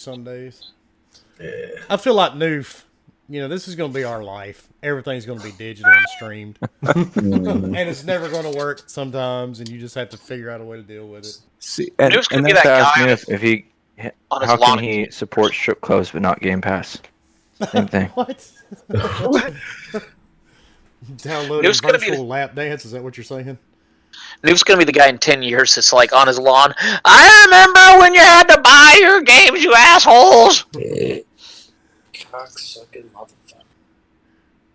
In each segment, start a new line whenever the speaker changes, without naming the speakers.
some days.
Yeah.
I feel like Noof. This is going to be our life. Everything's going to be digital and streamed, and it's never going to work sometimes, and you just have to figure out a way to deal with it.
See,
Noof's gonna be that
ask
guy
Newf if he,
on his
how
lawn.
can he support strip clubs but not Game Pass? Same thing.
What? Downloading
Noof's gonna be
virtual lap dance? Is that what you're saying?
Noof's gonna be the guy in 10 years that's like on his lawn. I remember when you had to buy your games, you assholes.
Cocksucking motherfucker.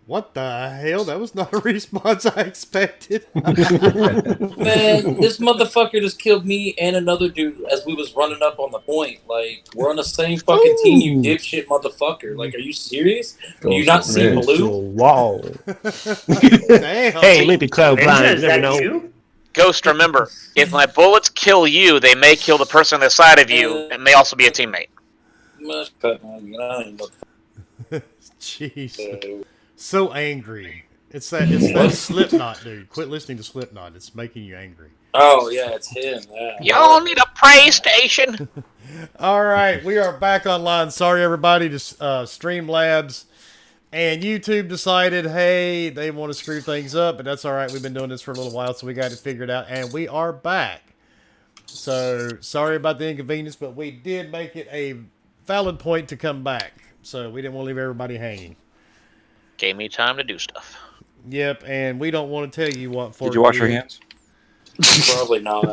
What the hell? That was not a response I expected.
Man, this motherfucker just killed me and another dude as we was running up on the point. Like, we're on the same fucking team, you dipshit motherfucker. Like, are you serious? Do you not see blue?
Wall.
Damn.
Hey, maybe cloud
Ninja,
blind.
is
You never
that
know.
you?
Ghost, remember, if my bullets kill you, they may kill the person on the side of you, and may also be a teammate.
Jeez. So angry. It's that Slipknot dude. Quit listening to Slipknot. It's making you angry.
Oh, yeah, it's him. Yeah.
Y'all need a pray station.
All right, we are back online. Sorry, everybody, to Streamlabs and YouTube decided, hey, they want to screw things up, but that's all right. We've been doing this for a little while, so we got it figured out, and we are back. So, sorry about the inconvenience, but we did make it a valid point to come back. So, we didn't want to leave everybody hanging.
Gave me time to do stuff.
Yep, and we don't want to tell you what for.
Did you wash your hands?
Probably not.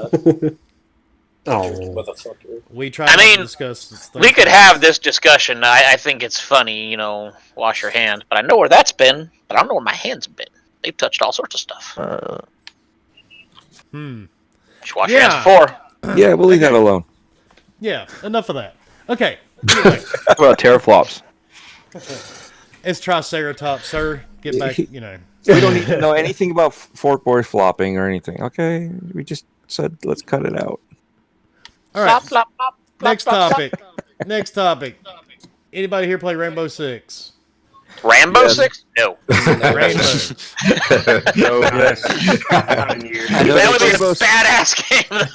Oh,
Motherfucker.
We tried to discuss this thing.
We could have this discussion. I think it's funny, wash your hands. But I know where that's been, but I don't know where my hands been. They've touched all sorts of stuff. You should wash your hands before.
Yeah, we'll leave that alone.
Yeah, enough of that. Okay. Anyway,
What about teraflops?
it's Triceratops, sir. Get back,
We don't need to know anything about fork board flopping or anything, okay? We just said let's cut it out.
All right.
Flop, flop, flop,
Next
flop, flop,
topic. Next topic. Anybody here play Rainbow Six?
Rambo 6? No.
Rainbow.
No, yes.
That would be a badass game,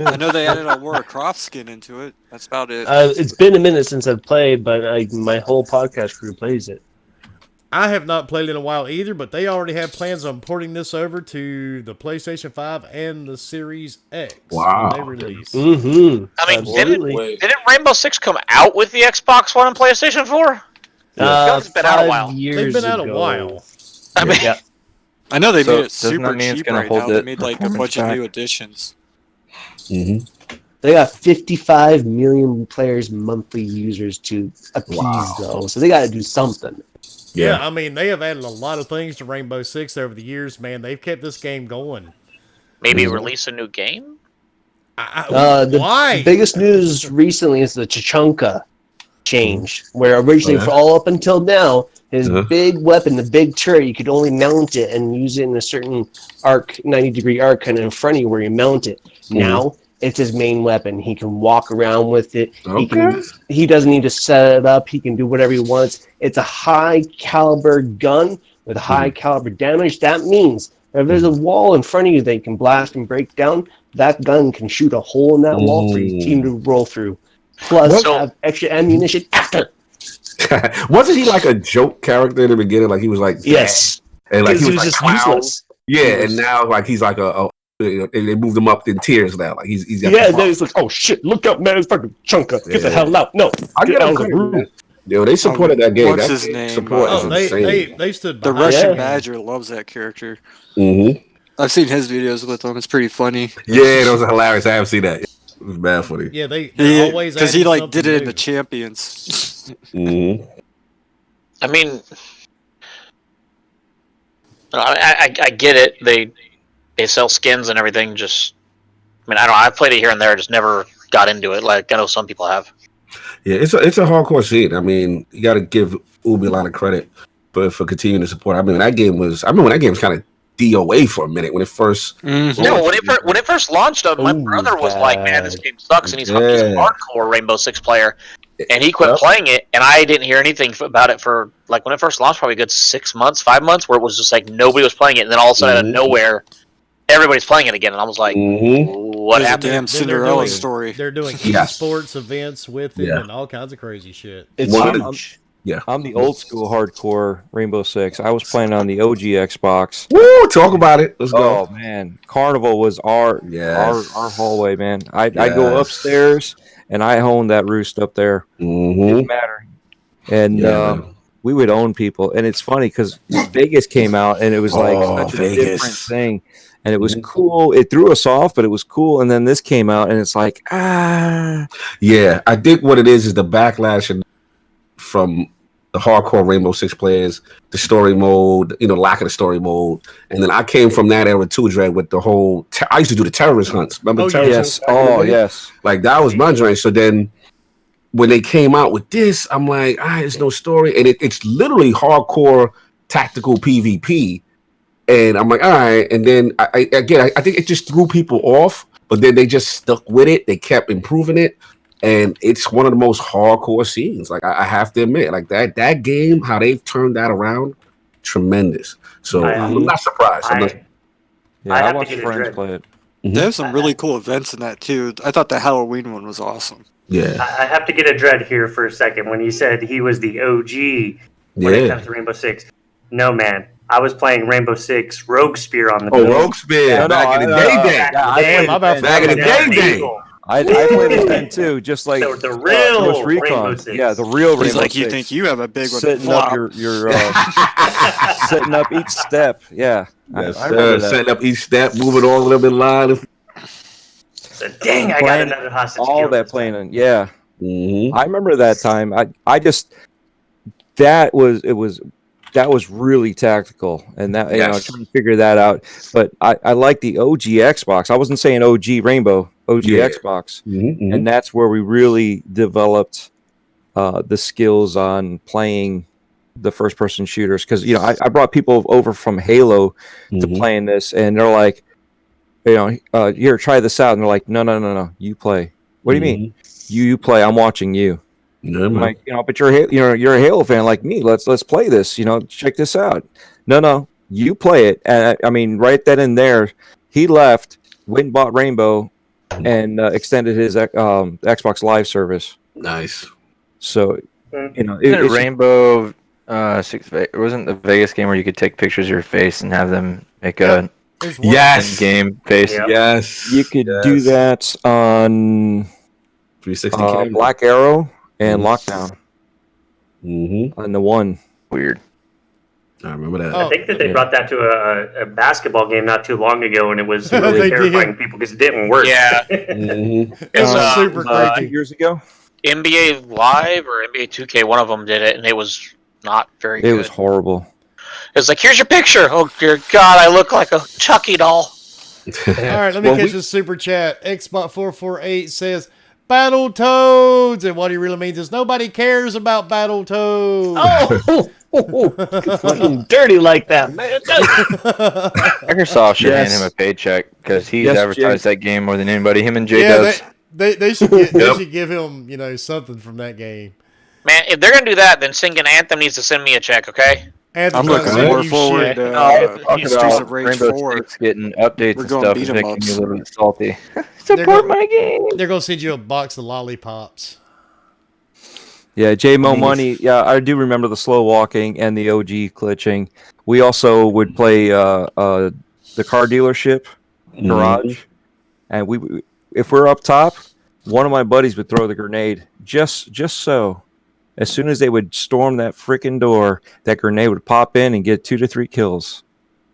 though.
I know they added a Lara Croft skin into it. That's about it.
it's been a minute since I've played, but my whole podcast crew plays it.
I have not played in a while either, but they already have plans on porting this over to the PlayStation 5 and the Series X.
Wow.
When they release.
Mm-hmm.
I mean,
Absolutely.
didn't Rainbow Six come out with the Xbox One and PlayStation 4? It's been out a while.
5 years
They've been out a
ago.
while.
I mean,
Yeah.
I know they
So,
made it
doesn't
super
that mean it's
cheap
gonna
right
hold
now. They
it
made like a
performance
bunch of
back?
new additions.
They got 55 million players monthly users to appease, though, so they got to do something.
Yeah, I mean, they have added a lot of things to Rainbow Six over the years, man. They've kept this game going.
maybe release a new game?
The
Why?
biggest news recently is the Chachunka change, where originally, for all up until now, his big weapon, the big turret, you could only mount it and use it in a certain arc, 90-degree arc, kind of in front of you where you mount it. Now, it's his main weapon. He can walk around with it. He doesn't need to set it up. He can do whatever he wants. It's a high caliber gun with high caliber damage. That means if there's a wall in front of you that you can blast and break down, that gun can shoot a hole in that wall for your team to roll through. Plus, have extra ammunition after.
Wasn't he like a joke character in the beginning? Like he was like
Yes,
and like
he was
like
just
clown.
useless.
Yeah, and now like he's like a they moved him up in tiers now. Like he's got
Yeah, then it's like, oh shit, look out, man, it's fucking Chunka. Get the hell out. No,
I
get
get
out
him
of the
credit,
room.
man. Yo, they supported that game.
What's
That
his name?
support is insane.
They stood
The
behind
Russian
it.
Badger loves that character.
Mm-hmm.
I've seen his videos with him. It's pretty funny.
Yeah, those are hilarious. I haven't seen that. It was bad funny.
Yeah, they
He,
always
because he
adding
like
something
did it in
new.
the Champions.
Mm-hmm.
I mean, I get it. They sell skins and everything. Just, I mean, I've played it here and there. Just never got into it. Like I know some people have.
Yeah, it's a hardcore scene. I mean, you got to give Ubi a lot of credit for continuing to support. I mean, when that game was kind of DOA for a minute when it first.
No, when it first launched, my brother was like, "Man, this game sucks," and he's a hardcore Rainbow Six player, and he quit playing it. And I didn't hear anything about it for like when it first launched, probably a good 6 months, 5 months, where it was just like nobody was playing it, and then all of a sudden out of nowhere, everybody's playing it again, and I was like, "What?" what
There's a
happened.
damn
Then they're
Cinderella
doing-
story.
They're doing
Yes.
esports events with it
Yeah.
and all kinds of crazy shit.
It's
One-
huge.
I'm the old school hardcore Rainbow Six. I was playing on the OG Xbox.
Woo! Talk about it. Let's
Oh
go.
man, Carnival was our
Yes.
our hallway, man. I go
Yes.
upstairs and I owned that roost up there.
Mm-hmm.
Didn't matter. And
Yeah, man.
we would own people, and it's funny because Vegas came out and it was like
Oh,
such a
Vegas.
different thing, and it was
Mhm.
cool. It threw us off, but it was cool. And then this came out, and it's like
Yeah, I think what it is the backlash from the hardcore Rainbow Six players, the story mode, lack of the story mode, and then I came from that era too, Dre, with the whole. I used to do the terrorist hunts. Remember
Oh,
terrorist
yes,
hunts back in the
oh
day?
yes,
Like that was my joint. So then, when they came out with this, I'm like, there's no story, and it's literally hardcore tactical PvP, and I'm like, all right. And then I think it just threw people off, but then they just stuck with it. They kept improving it. And it's one of the most hardcore scenes. Like I have to admit, like that game, how they've turned that around, tremendous. So I'm not surprised.
yeah.
I
I
have to
watched
get a
friends
dread.
play it.
They have some really cool events in that too. I thought the Halloween one was awesome.
Yeah,
I have to get a dread here for a second. When you said he was the OG when it
yeah.
comes to Rainbow Six, no man. I was playing Rainbow Six Rogue Spear on the
Oh,
build.
Rogue Spear
No,
back in the
I-
day.
yeah, I
Damn,
played
my bad.
Back in the day.
I played it then too, just like
So the real
Ghost Recon.
Rainbow Six.
Yeah, the real
He's
Rainbow
like, you
Six.
think you have a big one?
setting
Flop.
up your setting up each step. Yeah,
Yes,
I remember that.
setting up each step, moving all of them in line.
So, dang, I got
Playing
another hostage.
all
kill
that
this
playing.
time.
Yeah,
Mm-hmm.
I remember that time. I just that was really tactical, and that
Yes.
trying to figure that out. But I like the OG Xbox. I wasn't saying OG Rainbow, OG
Yeah.
Xbox,
Mm-hmm.
and that's where we really developed the skills on playing the first person shooters. Because I brought people over from Halo to playing this, and they're like, here, try this out, and they're like, no, you play. What do you mean? You play. I'm watching you.
Yeah,
I'm
man.
like, but you're a Halo fan like me. Let's play this. Check this out. No, you play it. And I mean, right then and there, he left, went and bought Rainbow, and extended his Xbox Live service.
Nice.
So
Isn't
it's
Rainbow Six wasn't the Vegas game where you could take pictures of your face and have them make a
There's one-
Yes.
in-game face?
Yep.
Yes.
you could do that on
360 camera.
Black Arrow and Lockdown
Mm-hmm.
on the one.
Weird.
I remember that.
Oh.
I think that they
Yeah.
brought that to a basketball game not too long ago, and it was
They
really
did.
terrifying people because it didn't work.
Yeah.
Mm-hmm.
It's super
2
creepy.
years ago.
NBA Live or NBA 2K, one of them did it, and it was not very
It
good.
was horrible.
It's like, here's your picture. Oh dear God, I look like a Chucky doll.
All right, let me
Well,
catch this super chat. Xbot448 says, Battletoads. And what he really means is nobody cares about Battletoads.
Oh, fucking dirty like that, man.
Microsoft should hand
Yes.
him a paycheck because he's
Yes,
advertised that game more than anybody. Him and Jay
yeah,
does.
they should get, they
Yep.
should give him, something from that game.
Man, if they're gonna do that, then Singing Anthem needs to send me a check, okay?
And
I'm looking
send
more
you
forward
shit.
to
Talk
Streets
about
of Rage
Rainbow
4.
Six getting updates
We're
and
going
stuff
beat
is
'em
making
ups.
me a little bit salty.
They're
Support
go-
my game.
They're going to send you a box of lollipops.
Yeah, Mo Money. Yeah, I do remember the slow walking and the OG glitching. We also would play the car dealership garage, and if we're up top, one of my buddies would throw the grenade just so. As soon as they would storm that freaking door, that grenade would pop in and get 2 to 3 kills.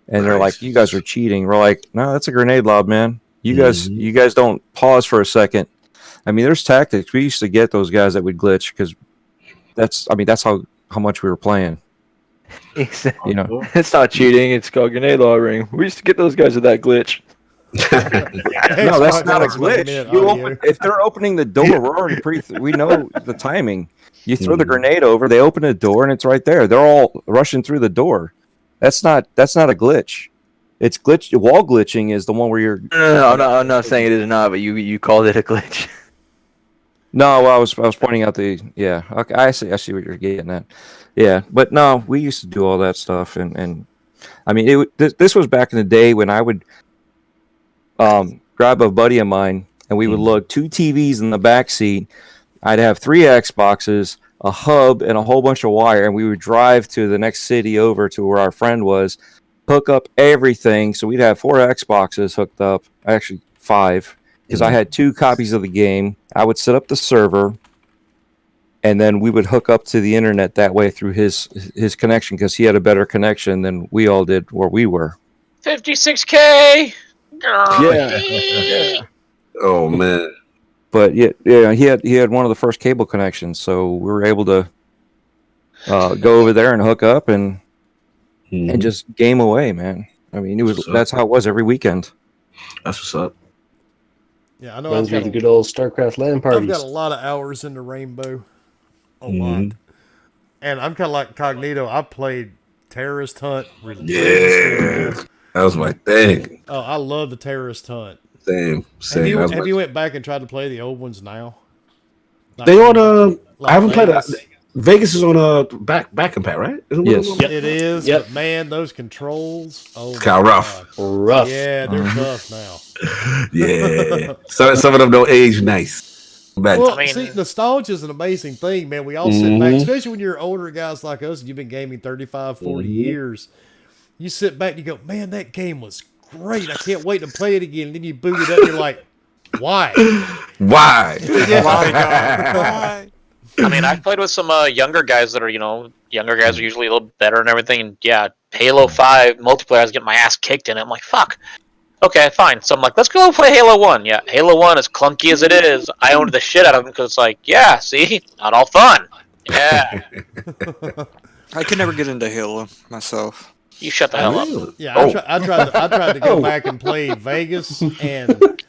And they're
Nice.
like, "You guys are cheating." We're like, "No, that's a grenade lob, man. You guys don't pause for a second." I mean, there's tactics. We used to get those guys that would glitch because that's how much we were playing. You know,
It's not cheating. It's called grenade lobbing. We used to get those guys with that glitch.
no, that's not a glitch. If they're opening the door, we're already we know the timing. You throw the grenade over, they open the door, and it's right there. They're all rushing through the door. That's not a glitch. It's glitch. Wall glitching is the one where you're.
No, I'm not saying it is not, but you called it a glitch.
No, I was pointing out the yeah. Okay, I see what you're getting at. Yeah, but no, we used to do all that stuff, and I mean, this was back in the day when I would grab a buddy of mine, and we would lug 2 TVs in the back seat. I'd have 3 Xboxes, a hub, and a whole bunch of wire, and we would drive to the next city over to where our friend was, hook up everything. So we'd have 4 Xboxes hooked up, actually 5, because I had 2 copies of the game. I would set up the server, and then we would hook up to the internet that way through his connection, because he had a better connection than we all did where we were.
56K.
Yeah.
Oh man.
But yeah, he had one of the first cable connections, so we were able to go over there and hook up and just game away, man. I mean, that's how it was every weekend.
That's what's up.
Yeah, I know.
Those are the good old StarCraft LAN parties.
I've got a lot of hours into Rainbow. A lot. And I'm kind of like Cognito. I played Terrorist Hunt.
Yeah. That was my thing.
Oh, I love the Terrorist Hunt.
Same.
Have you went back and tried to play the old ones now?
They on I haven't played
Vegas?
that. Vegas is on back compat, right?
Yes.
It is.
Yep.
But man, those controls. Oh,
It's kind of rough.
Rough.
Yeah, they're tough now.
Yeah. Some of them don't age nice. But
Well,
I mean-
see, nostalgia is an amazing thing, man. We all sit back, especially when you're older guys like us and you've been gaming 35, 40 years. You sit back and you go, man, that game was great. I can't wait to play it again. And then you boot it up and you're like, why?
why?
Why?
I mean, I've played with some younger guys that are, younger guys are usually a little better and everything. And yeah, Halo 5 multiplayer, I was getting my ass kicked in it. I'm like, fuck. Okay, fine. So I'm like, let's go play Halo 1. Yeah, Halo 1, as clunky as it is, I owned the shit out of them because it's like, yeah, see? Not all fun. Yeah.
I could never get into Halo myself.
You shut the hell up.
Yeah, I tried to go back and play Vegas, and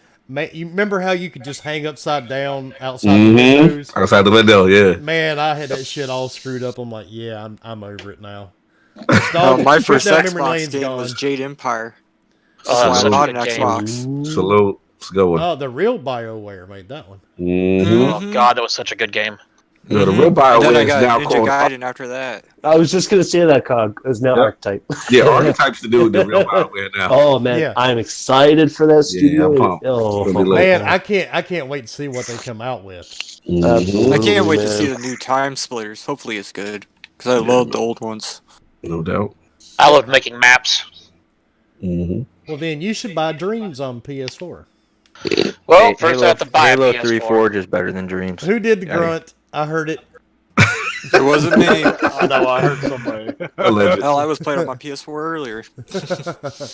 you remember how you could just hang upside down outside the windows?
Outside the window, yeah.
Man, I had that shit all screwed up. I'm like, yeah, I'm over it now.
My first
Trip down memory
Xbox
lane's
game
gone.
was Jade Empire.
Oh,
So I
that's
bought
a
an
good game.
Xbox.
Salute. It's a good one.
Oh, the real BioWare made that one.
Oh, God, that was such a good game.
No, the real BioWare
And then I
is
got
now
Ninja
called.
Gaiden after that.
I was just gonna say that, Cog. It's now Archetype.
Yeah, Archetype's the dude, the real BioWare now.
Oh man,
Yeah.
I'm excited for that studio.
I'm pumped.
Oh
It's gonna be lit.
Man, I can't wait to see what they come out with.
absolutely,
I can't wait to
man.
see the new Time Splitters. Hopefully it's good. Because I love the old ones.
No doubt.
I love making maps.
Well, then you should buy Dreams on PS4.
Well, first I have to buy a
Halo
PS4.
3 Forge is better than Dreams.
Who did the
Yeah.
grunt? I heard it.
It wasn't me.
I know, I heard somebody.
Alleged.
Hell, I was playing on my PS4 earlier.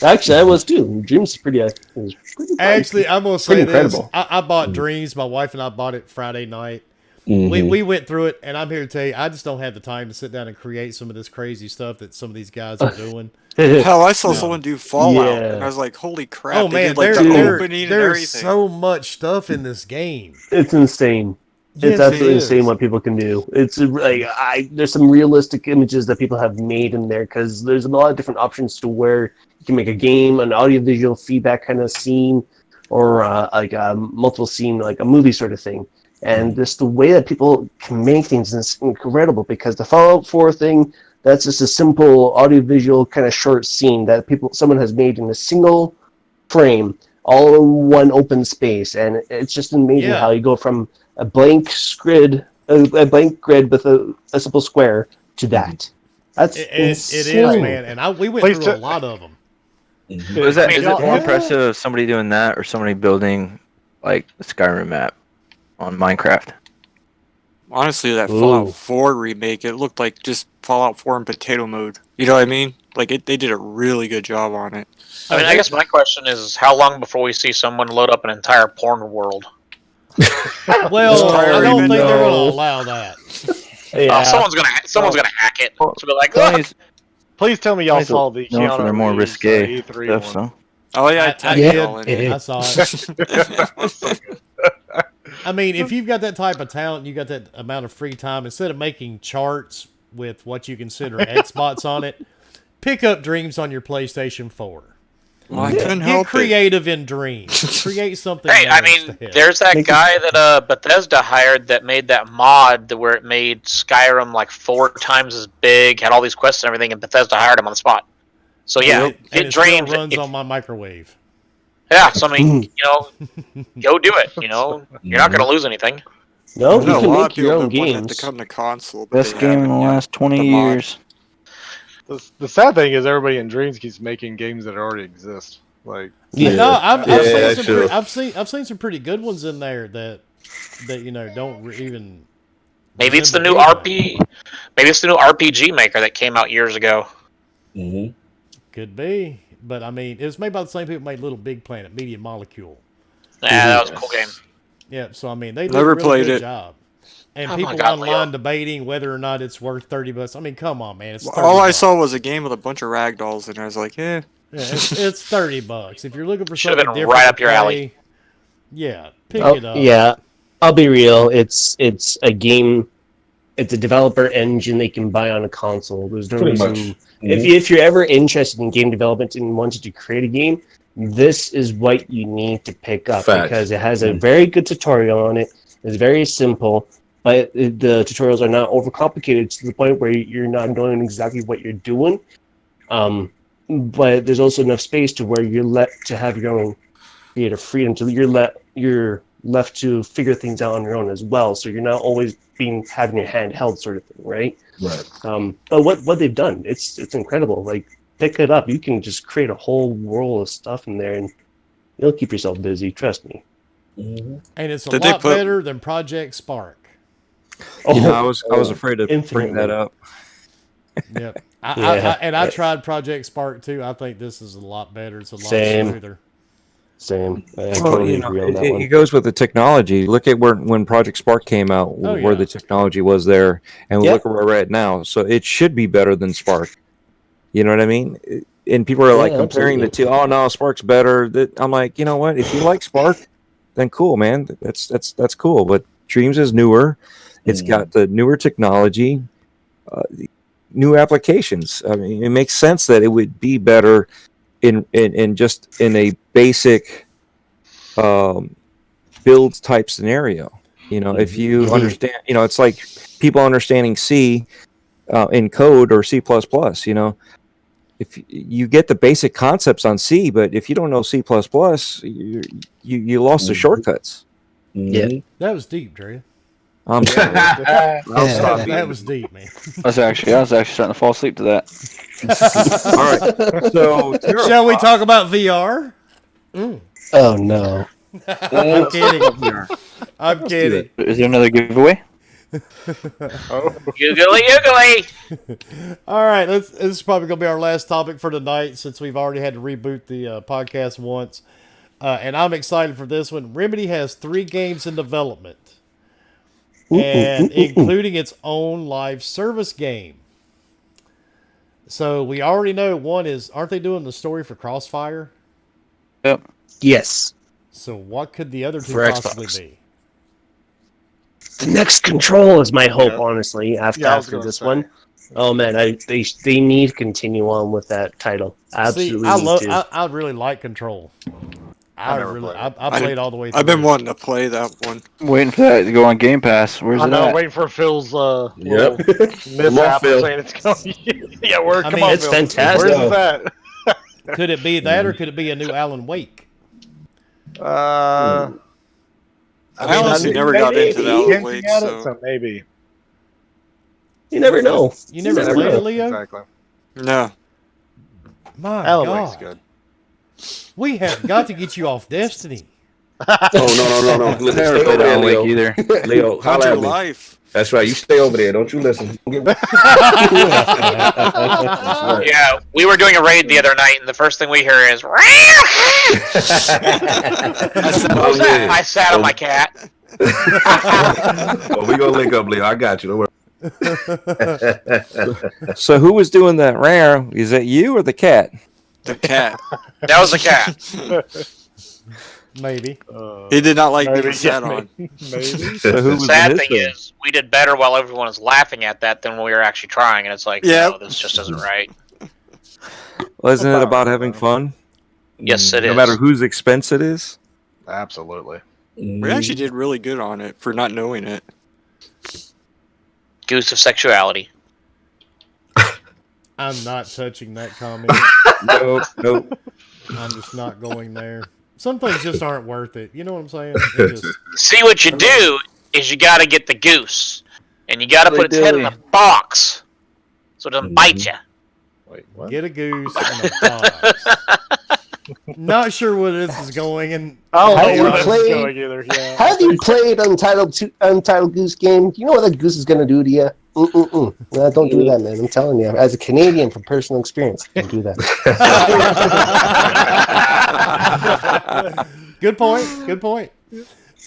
Actually, I was too. Dreams is pretty. Was pretty fun.
Actually, I'm gonna say
Pretty
this.
incredible.
I bought Dreams. My wife and I bought it Friday night. We went through it, and I'm here to tell you, I just don't have the time to sit down and create some of this crazy stuff that some of these guys are doing.
Hell, I saw someone do Fallout.
Yeah.
And I was like, holy crap.
Oh
they
man,
did, like, the opening and
there's
everything.
so much stuff in this game.
It's insane.
Yes,
It's absolutely
it is.
insane what people can do. It's like there's some realistic images that people have made in there because there's a lot of different options to where you can make a game, an audiovisual feedback kind of scene, or like a multiple scene, like a movie sort of thing. And just the way that people can make things is incredible because the Fallout 4 thing, that's just a simple audiovisual kind of short scene that someone has made in a single frame, all in one open space, and it's just amazing
Yeah.
how you go from a blank grid, a blank grid with a simple square to that. That's
It
insane.
is, man, and we went
Please
through a
do-
lot of them.
Was that,
I mean,
is it more
yeah.
impressive of somebody doing that or somebody building like the Skyrim map on Minecraft?
Honestly, that
Ooh.
Fallout 4 remake, it looked like just Fallout 4 in potato mode. You know what I mean? Like, they did a really good job on it.
I mean, I guess my question is, how long before we see someone load up an entire porn world?
Well, I don't
even
think they're going
know.
to allow that.
Yeah.
Someone's gonna hack it. To be like,
Tony,
look,
Please tell me y'all
Tony's
saw the
known for
Keanu
their more
Reeves,
risque
E3
stuff,
one.
so.
Oh, yeah,
I
tagged
did.
y'all in it.
I saw it. I mean, if you've got that type of talent, you got that amount of free time, instead of making charts with what you consider Xbox on it, pick up Dreams on your PlayStation 4.
Well, I couldn't
Get
help it.
creative in Dreams. Create something.
hey, I
else
mean,
to hit.
there's that
Make
guy that Bethesda hired that made that mod where it made Skyrim like 4 times as big, had all these quests and everything, and Bethesda hired him on the spot. So yeah,
And
get
it still
Dreams.
runs
if-
on my microwave.
Yeah, so I mean, go do it. You're not going to lose anything.
No,
I
you
know a
can
lot of
make your
people
own
that want it
games.
to come to console. But
Best
they
game in the
haven't yet.
last 20
The mod.
years.
The sad thing is everybody in Dreams keeps making games that already exist. Like,
Yeah.
No, I've
Yeah,
seen
that's
some.
true.
I've seen some pretty good ones in there that don't even.
Maybe it's the
resemble
new
anything.
Maybe it's the new RPG maker that came out years ago.
Mhm.
Could be, but I mean, it was made by the same people who made Little Big Planet, Media Molecule.
Yeah, that was a cool game.
Yeah, so I mean, they did
Never
a really
played
good
it.
job. And
Oh my
people
God,
online
Leo.
debating whether or not it's worth $30. I mean, come on, man, it's $30.
All I saw was a game with a bunch of ragdolls, and I was like,
Yeah, it's $30. If you're looking for
Should've
something
been
different,
right
to
up your
play,
alley.
Yeah, pick
Oh,
it up.
yeah, I'll be real. It's a game. It's a developer engine they can buy on a console. There's no
Pretty
reason.
much.
If you're ever interested in game development and wanted to create a game, this is what you need to pick up
Fact.
because it has a very good tutorial on it. It's very simple, but the tutorials are not overcomplicated to the point where you're not knowing exactly what you're doing. But there's also enough space to where you're let to have your own creative freedom. To you're left to figure things out on your own as well. So you're not always having your hand held, sort of thing, right?
Right.
But what they've done, it's incredible. Like, pick it up. You can just create a whole world of stuff in there, and you'll keep yourself busy. Trust me.
Mm-hmm.
And it's a
Did they
lot
put-
better than Project Spark.
I was afraid to bring
infinitely.
that up.
Yep.
Yeah.
I tried Project Spark too. I think this is a lot better. It's a lot
Same.
smoother.
Same. I
Well,
totally
you know,
agree on that
it
one.
goes with the technology. Look at when Project Spark came out,
Oh,
where
yeah.
the technology was there, and
Yeah.
look where we're at now. So it should be better than Spark. You know what I mean? And people are like
Yeah,
comparing the
absolutely.
two. Oh no, Spark's better. I'm like, you know what? If you like Spark, then cool, man. That's cool. But Dreams is newer. It's got the newer technology, new applications. I mean, it makes sense that it would be better in just in a basic build type scenario. You know, if you understand, you know, it's like people understanding C in code or C++. You know, if you get the basic concepts on C, but if you don't know C++, you lost the shortcuts.
Yeah.
That was deep, Dre.
I'm sorry.
I'll stop
That
being-
was deep, man.
I was actually starting to fall asleep to that.
All right. So
Shall we talk about VR?
Oh no.
I'm kidding. I'm kidding.
Is there another giveaway?
Googly.
All right, this is probably going to be our last topic for tonight since we've already had to reboot the podcast once. And I'm excited for this one. Remedy has 3 games in development, and including its own live service game. So we already know one is, aren't they doing the story for Crossfire?
Yep.
Yes.
So what could the other 2
For
possibly
Xbox.
be?
The next Control is my hope,
Yeah.
honestly.
Yeah, I was
After
gonna
this
say.
one. Oh man, they need to continue on with that title. Absolutely.
See, I
need
love.
to.
I really like Control. I
never
really.
played
I played all the way through.
I've been wanting to play that one.
Waiting for that to go on Game Pass. Where's
I
it
know,
at?
waiting for Phil's
Yep.
little mishap
Phil.
of saying it's going. Yeah, where?
I
Come
mean,
on,
it's
Phil.
fantastic.
Where's it at?
Could it be that, or could it be a new Alan Wake?
I
I honestly never got into that
hinting
Wake,
at it,
so
so maybe.
You never know.
You never
never
played
know.
it, Leo?
Exactly.
no.
My
Alan
God,
Wake's good.
we have got to get you off Destiny.
Oh no. Listen,
Never
stay
played
over there,
Alan Wake
Leo.
either.
Leo, holla
Hunter
at me.
Life.
That's right. You stay over there. Don't you listen. Don't get-
Yeah, we were doing a raid the other night, and the first thing we hear is.
Oh, yeah.
I sat on my cat.
Oh, we gonna link up, Leo. I got you. Don't worry.
So who was doing that rare? Is that you or the cat?
The cat.
That was the cat.
Maybe.
He did not like
Maybe,
being sat on.
Maybe.
So who
The
was
sad
in
thing
this
is, we did better while everyone was laughing at that than when we were actually trying, and it's like,
Yeah.
no, this just isn't right.
Well, isn't it about having fun?
Yes, it
No
is.
matter whose expense it is.
Absolutely.
We actually did really good on it for not knowing it.
Goose of sexuality.
I'm not touching that comment.
Nope.
I'm just not going there. some things just aren't worth it. You know what I'm saying? It just,
See, what you do is you got to get the goose, and you got to put its head in a box so it doesn't bite you.
Wait, what?
get a goose in a box. Not sure where this is going, and
I don't
Have
know
you
where this is
played-
going either. Yeah.
Have you played Untitled Goose Game? Do you know what that goose is gonna do to you? No, don't do that, man. I'm telling you, as a Canadian from personal experience, don't do that.
good point. Good point.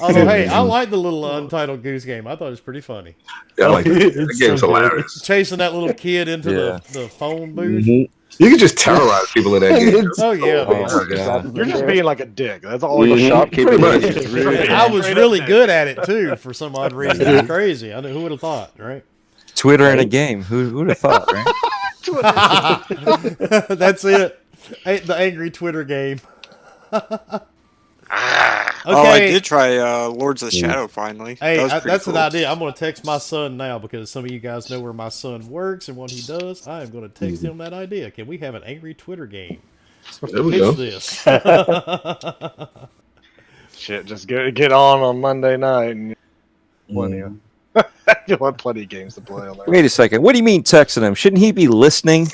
Although, hey, I like the little Untitled Goose Game. I thought it was pretty funny.
Yeah, I like that. The
It's
game's
so good.
hilarious.
Chasing that little kid into
Yeah.
the phone booth.
Mhm. You can just terrorize people in that game.
It's-
Oh yeah,
Oh
man.
my god.
You're just being like a dick. That's all.
Mhm.
it is.
Shopkeeping
Pretty much.
is really
I was really good at it too, for some odd reason. It's crazy. I know who would have thought, right?
Twitter in a game. Who would have thought, right?
That's it. The angry Twitter game.
Oh, I did try Lords of the Shadow finally.
Hey,
That was pretty
that's
cool.
an idea. I'm going to text my son now because some of you guys know where my son works and what he does. I am going to text him that idea. Can we have an angry Twitter game?
There we
Pitch
go.
this.
Shit, just get on Monday night and plenty of you'll have plenty of games to play on there.
Wait a second. What do you mean texting him? Shouldn't he be listening?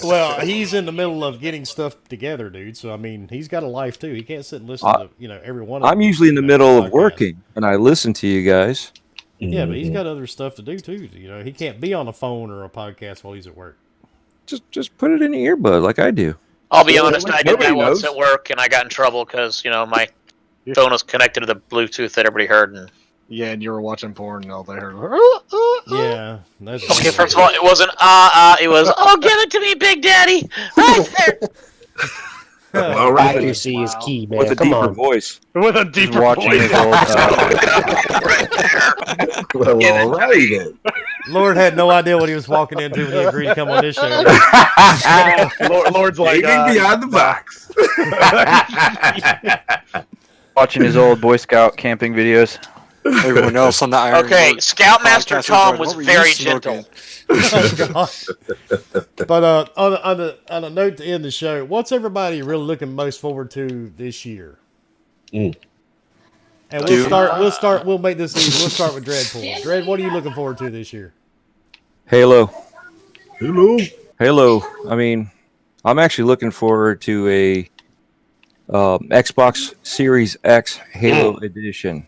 Well, he's in the middle of getting stuff together, dude. So I mean, he's got a life too. He can't sit and listen to every one of them.
I'm usually in the middle of working, and I listen to you guys.
Yeah, but he's got other stuff to do too. You know, he can't be on a phone or a podcast while he's at work.
Just put it in your earbud like I do.
I'll be honest, I did
Nobody
that once
knows.
at work, and I got in trouble because my phone was connected to the Bluetooth that everybody heard. And
Yeah, and you were watching porn and all they heard.
Yeah, that's
okay, first of all, it wasn't it was give it to me, Big Daddy, right there.
All right.
Accuracy is key, man.
With a
Come
deeper
on.
voice.
With a
Just
deeper
watching
voice.
his old.
Right there.
Well, all right then.
Lord had no idea what he was walking into when he agreed to come on this show.
Lord's like,
Aiming beyond the box.
Watching his old Boy Scout camping videos.
Everyone else on the Iron
Okay,
Lord
Scoutmaster
podcast
Tom
was
was
like, "What were you
very
smoking?"
gentle.
Oh, God. But on a note to end the show, what's everybody really looking most forward to this year?
Mm.
And
Doom.
we'll make this easy. We'll start with Dreadpool. Dread, what are you looking forward to this year?
Halo.
Hello.
Halo. I mean, I'm actually looking forward to a Xbox Series X Halo edition.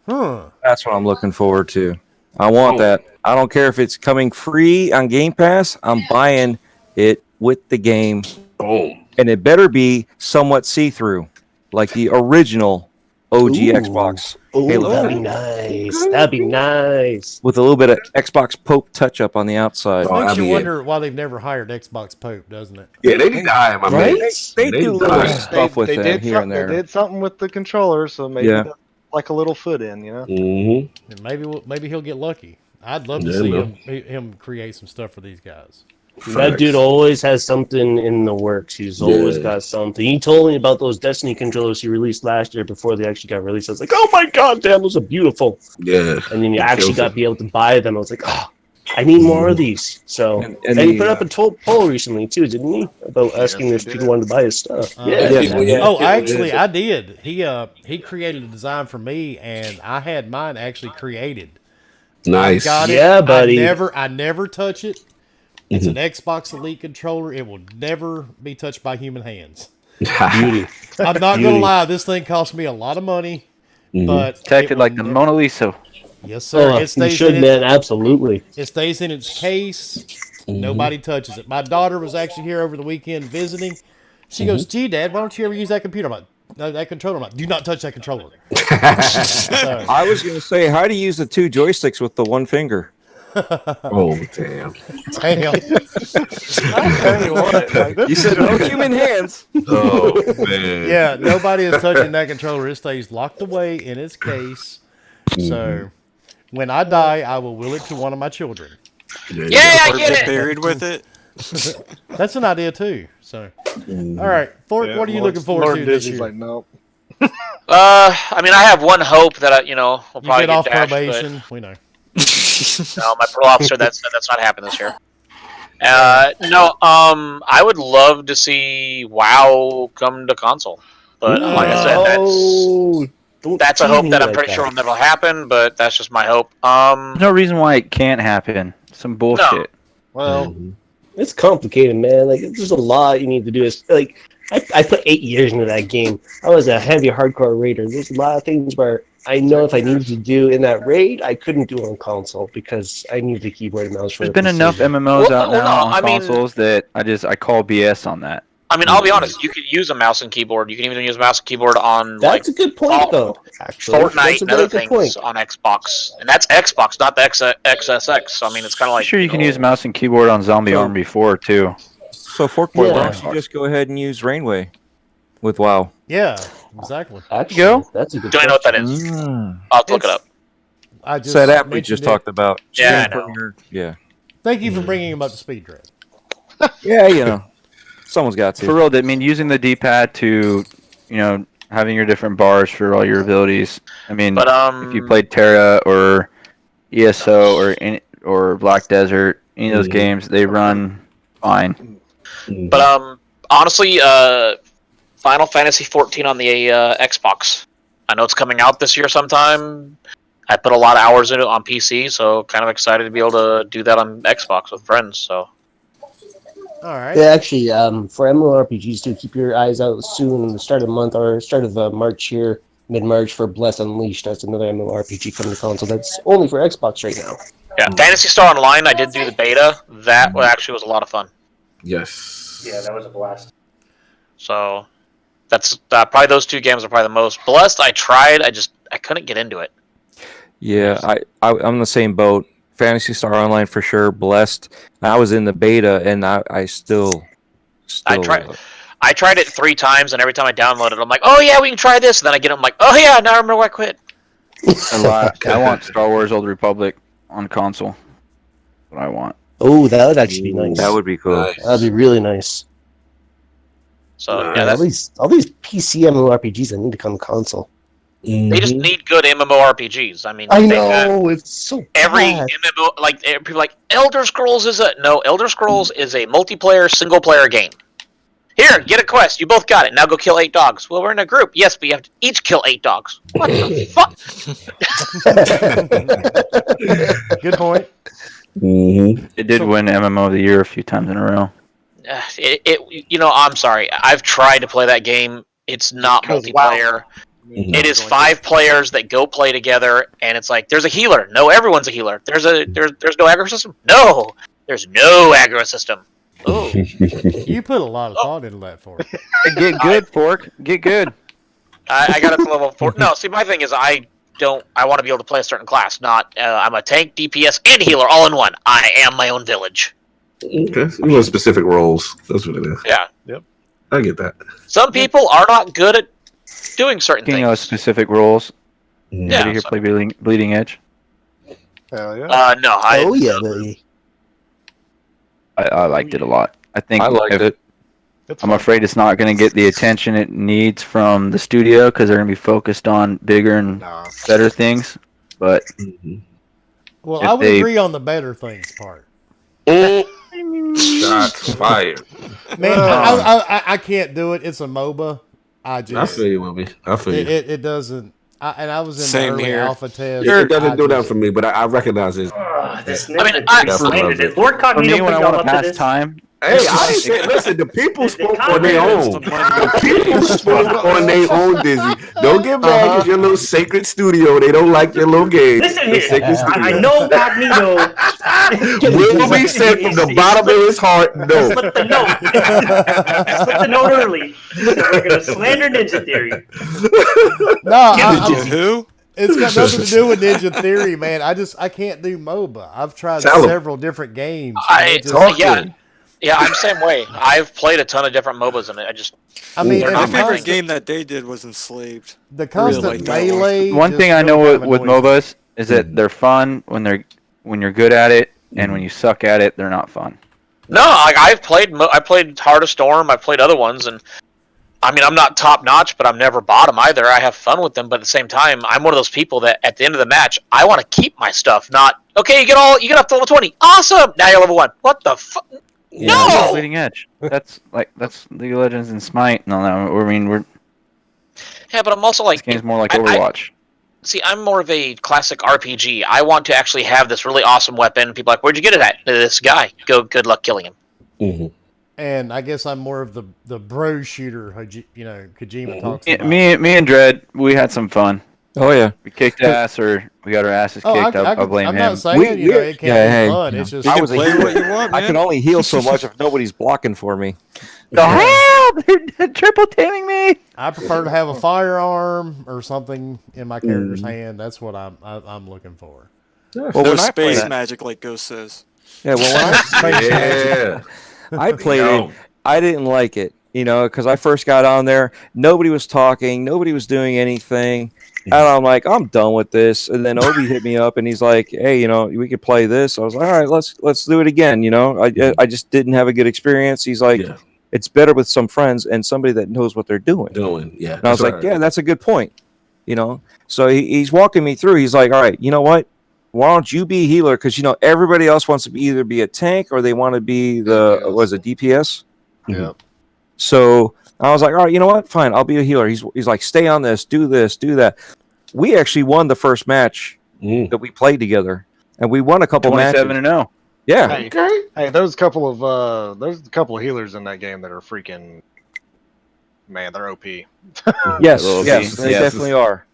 Huh.
That's what I'm looking forward to. I want that. I don't care if it's coming free on Game Pass. I'm buying it with the game,
Boom.
and it better be somewhat see-through, like the original OG
Ooh.
Xbox
Ooh,
Halo,
that'd be nice. That'd be nice.
with a little bit of Xbox Pope touch-up on the outside.
Oh,
Makes
that'd
you
be it.
wonder why they've never hired Xbox Pope, doesn't it?
Yeah, they need to hire my man.
Right?
They do little
die.
stuff with them here and
They
there.
did something with the controller, so maybe
Yeah.
that's like a little foot in, you know.
Mm-hmm.
And maybe he'll get lucky. I'd love to
Yeah,
see
no.
him create some stuff for these guys.
That dude always has something in the works. He's always
Yeah.
got something. He told me about those Destiny controllers he released last year before they actually got released. I was like, oh my god, damn, those are beautiful.
Yeah.
And then you
It
actually
kills
got to
it.
be able to buy them. I was like, oh, I need more of these. So,
And
and, he
the,
put up a poll recently too, didn't he? About asking if
he
people
did.
wanted to buy his stuff.
Yeah.
Oh, actually, I did. He created a design for me, and I had mine actually created.
Nice.
Got it.
Yeah, buddy.
I never touch it. It's an Xbox Elite controller. It will never be touched by human hands.
Beauty.
I'm not
Beauty.
gonna lie. This thing cost me a lot of money, but it
Protected
will
like the
never-
Mona Lisa.
Yes, sir.
Oh,
It
you
stays
should,
in
man. Absolutely.
It stays in its case. Nobody touches it. My daughter was actually here over the weekend visiting. She goes, "Gee, Dad, why don't you ever use that computer?" I'm like, "No, that controller." I'm like, "Do not touch that controller." So,
I was going to say, how to use the two joysticks with the one finger.
Oh, damn.
damn.
I'll tell you what, like, this
You
is
said no
just-
human hands.
Oh, man.
Yeah, nobody is touching that controller. It stays locked away in its case. So, when I die, I will will it to one of my children.
Yeah,
Yeah, I
Or
get
get
it.
buried with it.
That's an idea too. So, all right, Fork,
Yeah,
what are you
Lord-
looking forward
Lord
to this
Disney's
year?
like, nope.
I mean, I have one hope that we'll
You
probably
get off
get dashed,
probation. We know.
but no, my parole officer that's not happening this year. No, I would love to see WoW come to console. But like I said, that's a hope that I'm pretty sure will never happen. But that's just my hope.
There's no reason why it can't happen. Some bullshit.
Well,
it's complicated, man. Like, there's a lot you need to do. It's like I put 8 years into that game. I was a heavy hardcore raider. There's a lot of things where I know if I needed to do in that raid, I couldn't do it on console because I needed the keyboard and mouse.
There's been enough MMOs out now on consoles that I call BS on that.
I mean, I'll be honest. You could use a mouse and keyboard. You can even use a mouse and keyboard on
That's a good point, though. Actually,
Fortnite and other things on Xbox, and that's Xbox, not the XSX. So I mean, it's kind of like.
Sure, you can use mouse and keyboard on Zombie Army 4 too.
So Forkboy, why don't you just go ahead and use Rainway with WoW?
Yeah, exactly.
Actually, that's a good.
Do I know what that is? I'll look it up.
I just
that app we
mentioned
just
it.
talked about.
Yeah, I know.
Yeah.
Thank you for bringing him up to speed, Dread.
Yeah, you know, someone's got to.
For real, I mean, using the D-pad to, having your different bars for all your abilities. I mean,
But
if you played Terra or ESO or Black Desert, any of those games, they run fine.
But honestly, Final Fantasy 14 on the Xbox. I know it's coming out this year sometime. I put a lot of hours into it on PC, so kind of excited to be able to do that on Xbox with friends. So.
All right.
Yeah, actually, for MMORPGs, do keep your eyes out soon. The start of the month or start of March here, mid-March for Bless Unleashed. That's another MMORPG coming to console. That's only for Xbox right now.
Yeah, Phantasy Star Online. I did do the beta. That actually was a lot of fun.
Yes.
Yeah, that was a blast.
So that's probably those two games are probably the most. Blessed, I tried. I couldn't get into it.
Yeah, I'm in the same boat. Fantasy Star Online for sure. Blessed. I was in the beta, and I still.
I tried it 3 times, and every time I download it, I'm like, oh yeah, we can try this. And then I get it, I'm like, oh yeah, now I remember why I quit.
I want Star Wars Old Republic on console. That's what I want.
Oh, that would actually be nice.
That would be cool.
That'd be really nice.
So yeah,
all these PC MMORPGs that need to come console.
they just need good MMORPGs. I mean,
I know it's so
every
bad.
MMO, like people are like Elder Scrolls is a multiplayer single player game. Here, get a quest. You both got it. Now go kill 8 dogs. Well, we're in a group. Yes, but you have to each kill 8 dogs. What the fuck?
Good point.
It did win MMO of the Year a few times in a row.
I'm sorry. I've tried to play that game. It's not multiplayer. It is 5 players that go play together, and it's like there's a healer. No, everyone's a healer. There's no aggro system. No, there's no aggro system. Oh,
You put a lot of thought into that for it.
Get good, Fork. Get good.
I got it to level 4. No, see, my thing is I want to be able to play a certain class. Not I'm a tank, DPS, and healer all in one. I am my own village.
Okay, so you want specific roles. That's what it is.
Yeah.
Yep.
I get that.
Some people are not good at doing certain
Speaking
things.
of specific roles,
Yeah.
anybody here play Bleeding Edge?
Hell yeah.
No.
Oh yeah, buddy.
I liked it a lot. I think
I liked it.
I'm afraid it's not going to get the attention it needs from the studio because they're going to be focused on bigger and better things. But
Well,
If
I would
they-
agree on the better things part.
Shots fired.
Man, I can't do it. It's a MOBA. I just
I feel you, Wilby. I feel you.
it doesn't. And I was in
Same
the early
here.
alpha test.
It doesn't
I
do that
just-
for me, but I recognize it.
This
I mean,
Ninja
I-
Theory slandered it. Lord
for me,
Cognito
when I
put y'all
want
up
to
to
pass
this.
time,
Hey, I didn't say. Listen, the people spoke on their own. The people spoke on their own, Dizzy. Don't get mad because your little sacred studio. They don't like your little game.
Listen
The
here,
sacred
I know Cognito.
Wilby said from the bottom of his heart,
I
no.
slipped the note. I slipped the note early. We're gonna slander Ninja Theory.
No,
Who?
it's got nothing to do with Ninja Theory, man. I can't do MOBA. I've tried
Tell 'em.
several different games. and it just-
I'm the same way. I've played a ton of different MOBAs, and
I mean,
They're
and
My
the
not
favorite
constant,
game that they did was Enslaved.
the constant
like that one.
melee.
one
just
thing I
really
know
kinda
with
annoys me.
MOBAs is that they're fun when you're good at it, and when you suck at it, they're not fun.
no, I played Heart of Storm. I've played other ones, and I mean, I'm not top notch, but I'm never bottom either. I have fun with them, but at the same time, I'm one of those people that at the end of the match, I want to keep my stuff. Not okay. You get up to level 20. Awesome. Now you're level 1. What the fuck?
That's
No.
Bleeding Edge. That's League of Legends and Smite. No, I mean we're
Yeah, but I'm also like,
This game's more like
I-
Overwatch.
see, I'm more of a classic RPG. I want to actually have this really awesome weapon. People are like, where'd you get it at? This guy. Good luck killing him.
Mm-hmm.
And I guess I'm more of the bro shooter. Kojima talks
Yeah,
about.
me and Dredd, we had some fun.
Oh yeah,
We kicked ass, or we got our asses
Oh,
kicked. I blame
I'm
him.
not saying it can't be fun. It's just
I was a
play
healer.
what you want,
I
man.
can only heal so much if nobody's blocking for me.
The hell! They're triple taming me.
I prefer to have a firearm or something in my character's
Mm.
hand. That's what I'm looking for.
Well,
No
when I
space
played,
magic, like Ghost says.
yeah, well, when
Yeah.
I played
Yo.
it, I didn't like it, because I first got on there, nobody was talking, nobody was doing anything, and I'm like, I'm done with this. And then Obi hit me up, and he's like, hey, we could play this. I was like, all right, let's do it again. I just didn't have a good experience. He's like,
Yeah.
it's better with some friends and somebody that knows what they're doing.
Yeah.
And I was like, yeah, that's a good point. So he's walking me through. He's like, all right, you know what? Why don't you be a healer? Because everybody else wants to either be a tank or they want to be DPS.
Yeah.
So I was like, all right, you know what? Fine, I'll be a healer. He's like, stay on this, do that. We actually won the first match that we played together, and we won a couple matches.
27-0.
Yeah.
Hey, hey, there's a couple of healers in that game that are freaking, man, they're OP.
Yes,
Little
yes,
B.
they
Yes.
definitely are.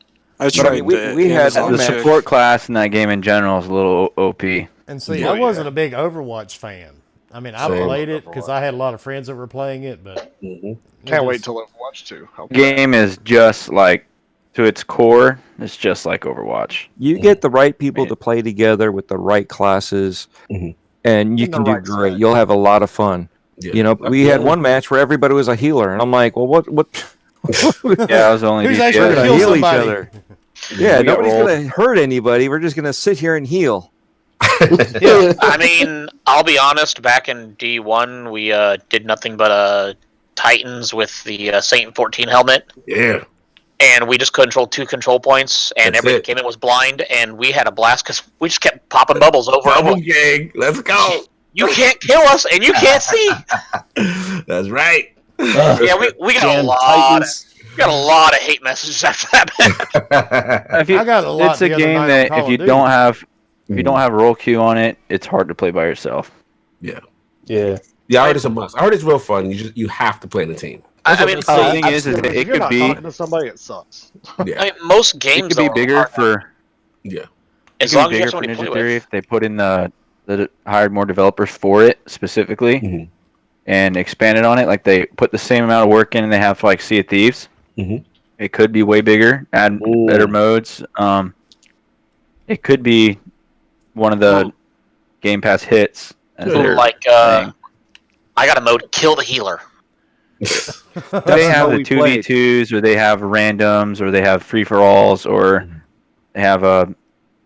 I
But, I mean, we had
The support class in that game in general is a little OP.
And see,
Oh,
I wasn't a big Overwatch fan. I mean, I
Same.
played it because I had a lot of friends that were playing it, but
Can't wait till Overwatch 2.
Game is just like, to its core, it's just like Overwatch.
You get the right people to play together with the right classes, and you
And
can
the
do
right
great.
set.
You'll have a lot of fun. We had one match where everybody was a healer, and I'm like, well, what?
Yeah, I was only
Who's
DPS.
actually
We're gonna
kill
heal
somebody?
each other. Yeah,
We got
nobody's
rolled.
gonna hurt anybody. We're just gonna sit here and heal.
I mean, I'll be honest. Back in D1, we did nothing but Titans with the Saint 14 helmet.
Yeah.
And we just controlled 2 control points, and
That's
everybody
it.
came in was blind, and we had a blast because we just kept popping bubbles over and
Bubble
over.
gang. Let's go.
You can't kill us, and you can't see.
That's right.
Yeah, we got
Damn
a lot.
Titans.
We got a lot of hate messages after that.
If you-
I got a lot
it's a
the other
game
night on
that
Call
if
of
you
Duty.
don't have roll queue on it, it's hard to play by yourself.
Yeah.
Yeah.
Yeah, I heard it's a must. I heard it's real fun. You have to play in a team.
I mean,
The thing is
If
that it
you're
could
not
be
talking to somebody, it sucks.
Yeah.
I mean, most
it
games
could be
though,
bigger
are-
for
Yeah.
as
it
long
could
as
be
you have
bigger for
somebody to play
Ninja Theory
with.
if they put in that hired more developers for it specifically
Mhm.
and expanded on it. Like they put the same amount of work in and they have like Sea of Thieves.
Mhm.
It could be way bigger, add
Ooh.
better modes. It could be one of the Game Pass hits. As they're
Like,
saying.
I got a mode, kill the healer.
They have
how
the
we played.
2v2s, or they have randoms, or they have free for alls, or they have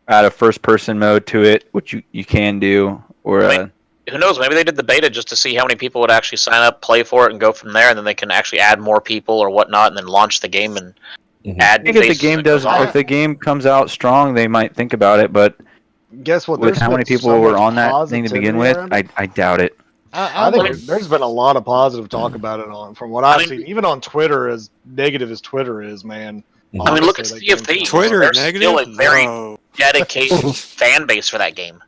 add a first person mode to it, which you can do, or
Wait. Who knows? Maybe they did the beta just to see how many people would actually sign up, play for it, and go from there, and then they can actually add more people or whatnot, and then launch the game and add.
I think if the
faces
game
that goes on.
if the game comes out strong, they might think about it. But
Guess what?
with
There's
how many
been
people
so
were
much
on that thing to begin with,
positivity around it.
I doubt it.
I think there's been a lot of positive talk about it from what I've
mean-
seen, even on Twitter. As negative as Twitter is, man.
I mean, look at
honestly,
Sea of
that game's
Thieves.
Twitter
There's
negative?
still a very
No.
dedicated fan base for that game.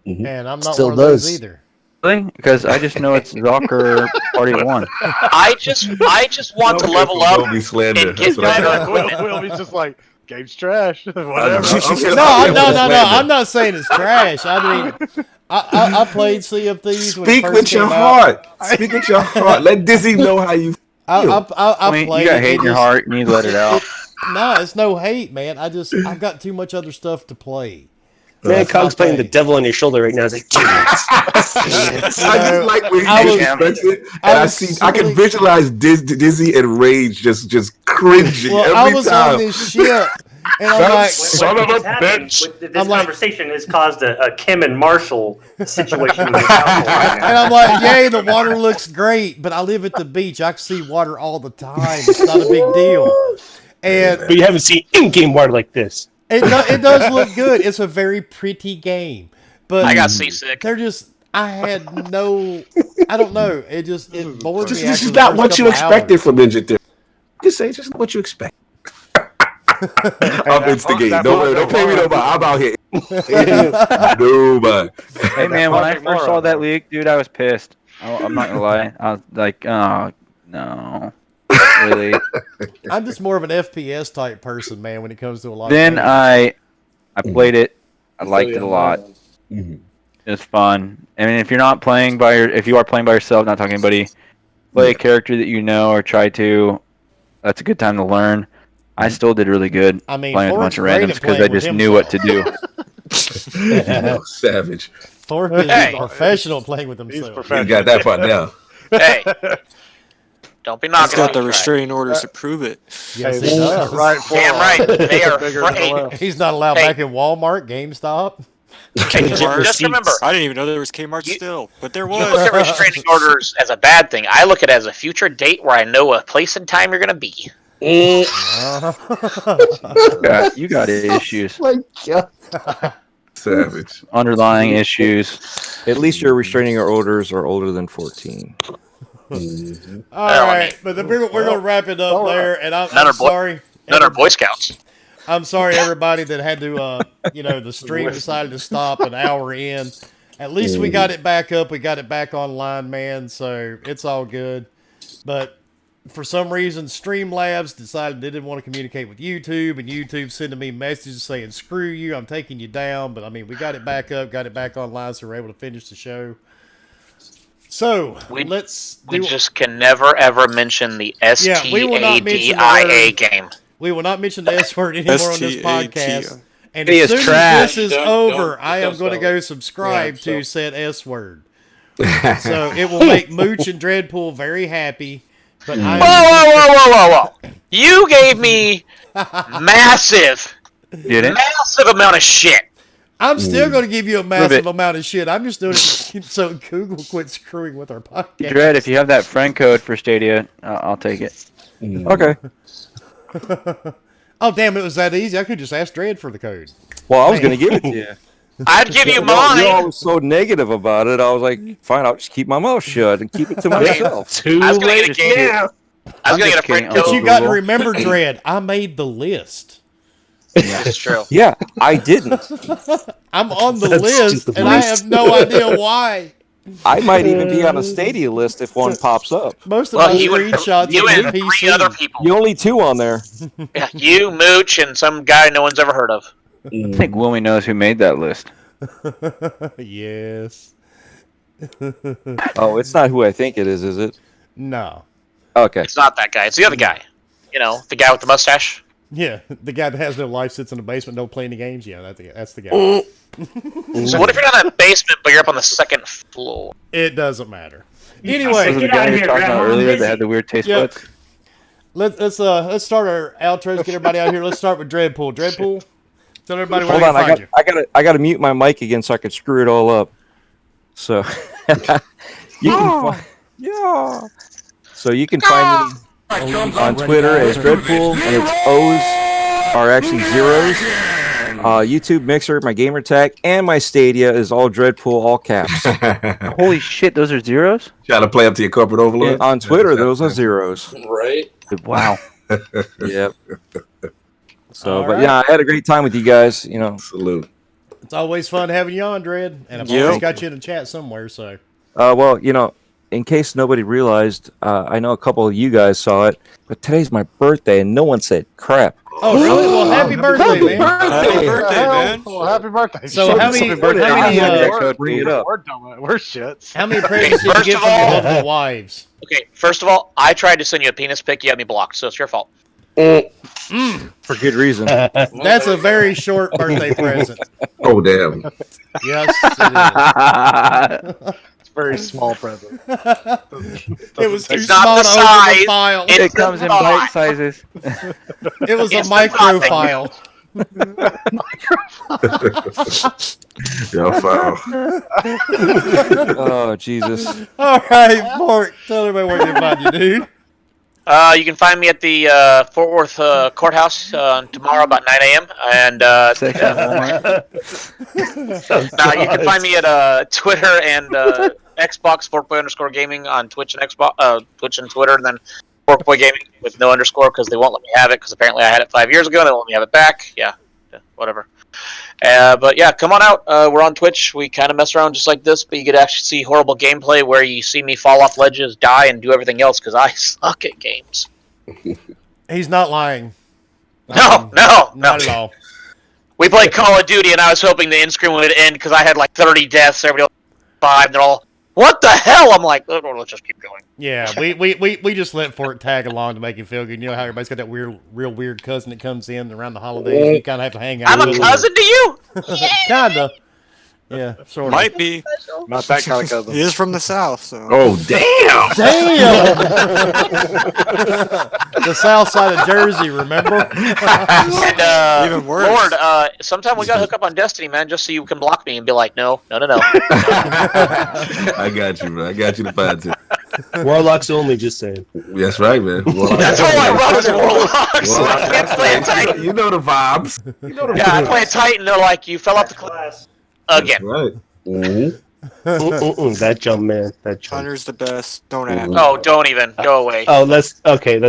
And I'm not
Still
one of those
does.
either.
Really? Because I just know it's Zucker Party 1.
I just want to level up
Will be slander.
and get
That's what I
better
heard.
equipment.
Willby's just like game's trash. Whatever.
No. I'm not saying it's trash. I mean, I played Sea of Thieves. When it
Speak
first
with your
came out.
heart. Speak with your heart. Let Dizzy know how you feel.
I
mean,
played
you got
it.
hate in your heart, you need to let it out.
No, it's no hate, man. I've got too much other stuff to play.
Man,
That's
Cog's
my
playing the
thing.
devil on your shoulder right now. It's like,
I just like when
I
he
was-
disrespects it,
I
and I
was
see, I can
silly.
visualize Dizzy and Rage just cringing
Well,
every
I was
time.
on this ship, and I'm
Son-
like,
son of a bitch.
This
I'm like-
conversation has caused a Kim and Marshall situation in the household right
and
now.
I'm like, yay, the water looks great, but I live at the beach. I can see water all the time. It's not a big deal. And
but you haven't seen in-game water like this.
it does look good. It's a very pretty game, but
I got seasick.
they're just. I had no. I don't know. It bored
This
me.
is
after the
not
first
what you
couple
expected
hours.
from Ninja Theory. Just say just what you expect. I'm instigating. Don't pay me no mind. I'm out here. Nobody.
Hey man, when I first saw that leak, dude, I was pissed. I'm not gonna lie. I was like, oh no, really.
I'm just more of an FPS type person, man, when it comes to a lot.
Then
of
I played it. I liked it a
young,
lot.
Mhm.
It's fun. I mean, if you are playing by yourself, not talking to anybody, play a character that you know or try to. That's a good time to learn. I still did really good
I mean,
playing with a bunch of randoms because I just knew what to do.
Savage.
Thorpe is
Hey.
professional playing with
He's
himself.
You got that part down.
Hey, don't be
He's
knocking
got
on
the
me, right?
restraining orders to prove it.
Yes,
Hey,
he does.
right,
Damn right. They are
Bigger than the
afraid.
left.
He's not allowed
Hey.
back in Walmart, GameStop.
Hey, just remember,
I didn't even know there was Kmart still, but there
you look at
was.
restraining orders as a bad thing. I look at it as a future date where I know a place and time you're going to be.
You got issues,
My God.
Savage.
underlying issues.
At least your restraining orders are older than 14.
Mhm.
All
Well, I
right, but we're going to wrap it up there, and I'm
None are boy-
sorry.
None are Boy Scouts.
I'm sorry, everybody that had to, the stream decided to stop an hour in. At least we got it back up. We got it back online, man. So it's all good. But for some reason, Streamlabs decided they didn't want to communicate with YouTube, and YouTube sending me messages saying, "Screw you, I'm taking you down." But I mean, we got it back up, got it back online, so we're able to finish the show. So
We
do.
just can never ever mention the
we will not mention the
STADIA
word.
game.
We will not mention the S word anymore on this podcast. And
He
as
is
soon
trash.
as this is
Don't-
over,
don't-
I am
don't
going to
spell
go
it.
subscribe
Yeah,
to
so-
said S word. So it will make Mooch and Dreadpool very happy. But
Whoa, whoa, whoa, whoa, whoa, whoa! You gave me massive amount of shit.
I'm still going to give you a massive
it.
amount of shit. I'm just doing it so Google quit screwing with our podcast.
Dread, if you have that friend code for Stadia, I'll take it.
Okay.
Oh, damn, it was that easy. I could just ask Dread for the code.
Well, I was going to give it to you.
I'd give you
You're
mine.
always so negative about it. I was like, fine, I'll just keep my mouth shut and keep it to myself.
Too
I was gonna
late
get a game.
now.
I was gonna
I'm
get a
just
friend
kidding,
But
code.
you got to
Google.
remember, Dread, I made the list.
It's true.
Yeah, I didn't.
I'm on the
That's
list,
just the
and I
list.
have no idea why.
I might even be on a Stadia list if one pops up.
Most of
Well,
my
you and
screenshots
you
are
and
on
three
PC.
other people.
You only two on there.
Yeah, you, Mooch, and some guy no one's ever heard of.
I think Wilmy knows who made that list.
Yes.
Oh, it's not who I think it is it?
No.
Okay.
It's not that guy. It's the other guy. You know, the guy with the mustache.
Yeah, the guy that has no life, sits in the basement, don't play any games. Yeah, that's the guy.
So what if you're not in the basement, but you're up on the second floor?
It doesn't matter.
Was
Anyway,
it the
Get
guy
out
you
of
were
here,
talking about
Grandma.
earlier that had the weird taste
Yep.
buds?
let's start our outros. Get everybody out here. Let's start with Dreadpool. Dreadpool, tell everybody where
Hold
they
on,
can find you.
I gotta mute my mic again so I can screw it all up. So you can find So you can find me on Twitter as Dreadpool, and its O's are actually zeros. YouTube Mixer, my gamer tag, and my Stadia is all Dreadpool, all caps.
Holy shit, those are zeros?
Trying to play up to your corporate overlord.
And on Twitter, those are zeros.
Right?
Wow.
Yep. So,
All
but
right.
yeah, I had a great time with you guys. You know,
Salute.
It's always fun having you on, Dread, and I've
Yep.
always got you in the chat somewhere. So
well, you know, in case nobody realized, I know a couple of you guys saw it, but today's my birthday, and no one said crap.
oh, really? Well, happy birthday, man.
Happy birthday, man.
Well, happy birthday.
So how many?
Bring it up.
We're dumb. We're shits.
How many presents did you
First
get
of
from your
all-
lovely wives?
Okay, first of all, I tried to send you a penis pic. You had me blocked, so it's your fault.
For good reason.
That's a very short birthday present.
Oh damn.
Yes, it is.
It's a very small present.
It was too
It's not
small
the
to open
size.
the file.
It's
It comes in
the
bite
thought.
sizes.
It was a
it's the
micro
thought
file.
Yo, foul.
Oh Jesus.
All right, Fork, tell everybody where they can find you, dude.
You can find me at the Fort Worth courthouse tomorrow about 9 a.m. And
Section of Walmart.
you can find me at Twitter and Xbox 4 _gaming on Twitch and Xbox, Twitch and Twitter, and then Boy Gaming with no underscore because they won't let me have it because apparently I had it 5 years ago and they won't let me have it back. Yeah, whatever. But yeah, come on out. We're on Twitch. We kind of mess around just like this, but you get to actually see horrible gameplay where you see me fall off ledges, die, and do everything else because I suck at games.
He's not lying.
No.
Not at all.
We played Call of Duty, and I was hoping the end screen would end because I had like 30 deaths. Everybody else 5. They're all, what the hell? I'm like, oh, let's just keep going.
Yeah, we just let Fort tag along to make him feel good. You know how everybody's got that real weird cousin that comes in around the holidays. You kind of have to hang out.
I'm a cousin to you.
Kinda. Yeah, sort of.
Might be.
Not that kind of cousin.
He is from the South, so.
Oh, damn!
Damn! The south side of Jersey, remember?
And
Even worse.
Lord, sometime we gotta hook up on Destiny, man, just so you can block me and be like, no.
I got you, bro. I got you to find it.
Warlocks only, just saying.
That's right, man.
That's all I run is Warlocks. I can't play a Titan.
You know the vibes.
Yeah, I play a Titan. They're like, you fell off the class again.
Right. Mm-hmm.
That jump, man. That jump.
Hunter's the best. Don't ask.
Oh, don't even go away.
Oh, let's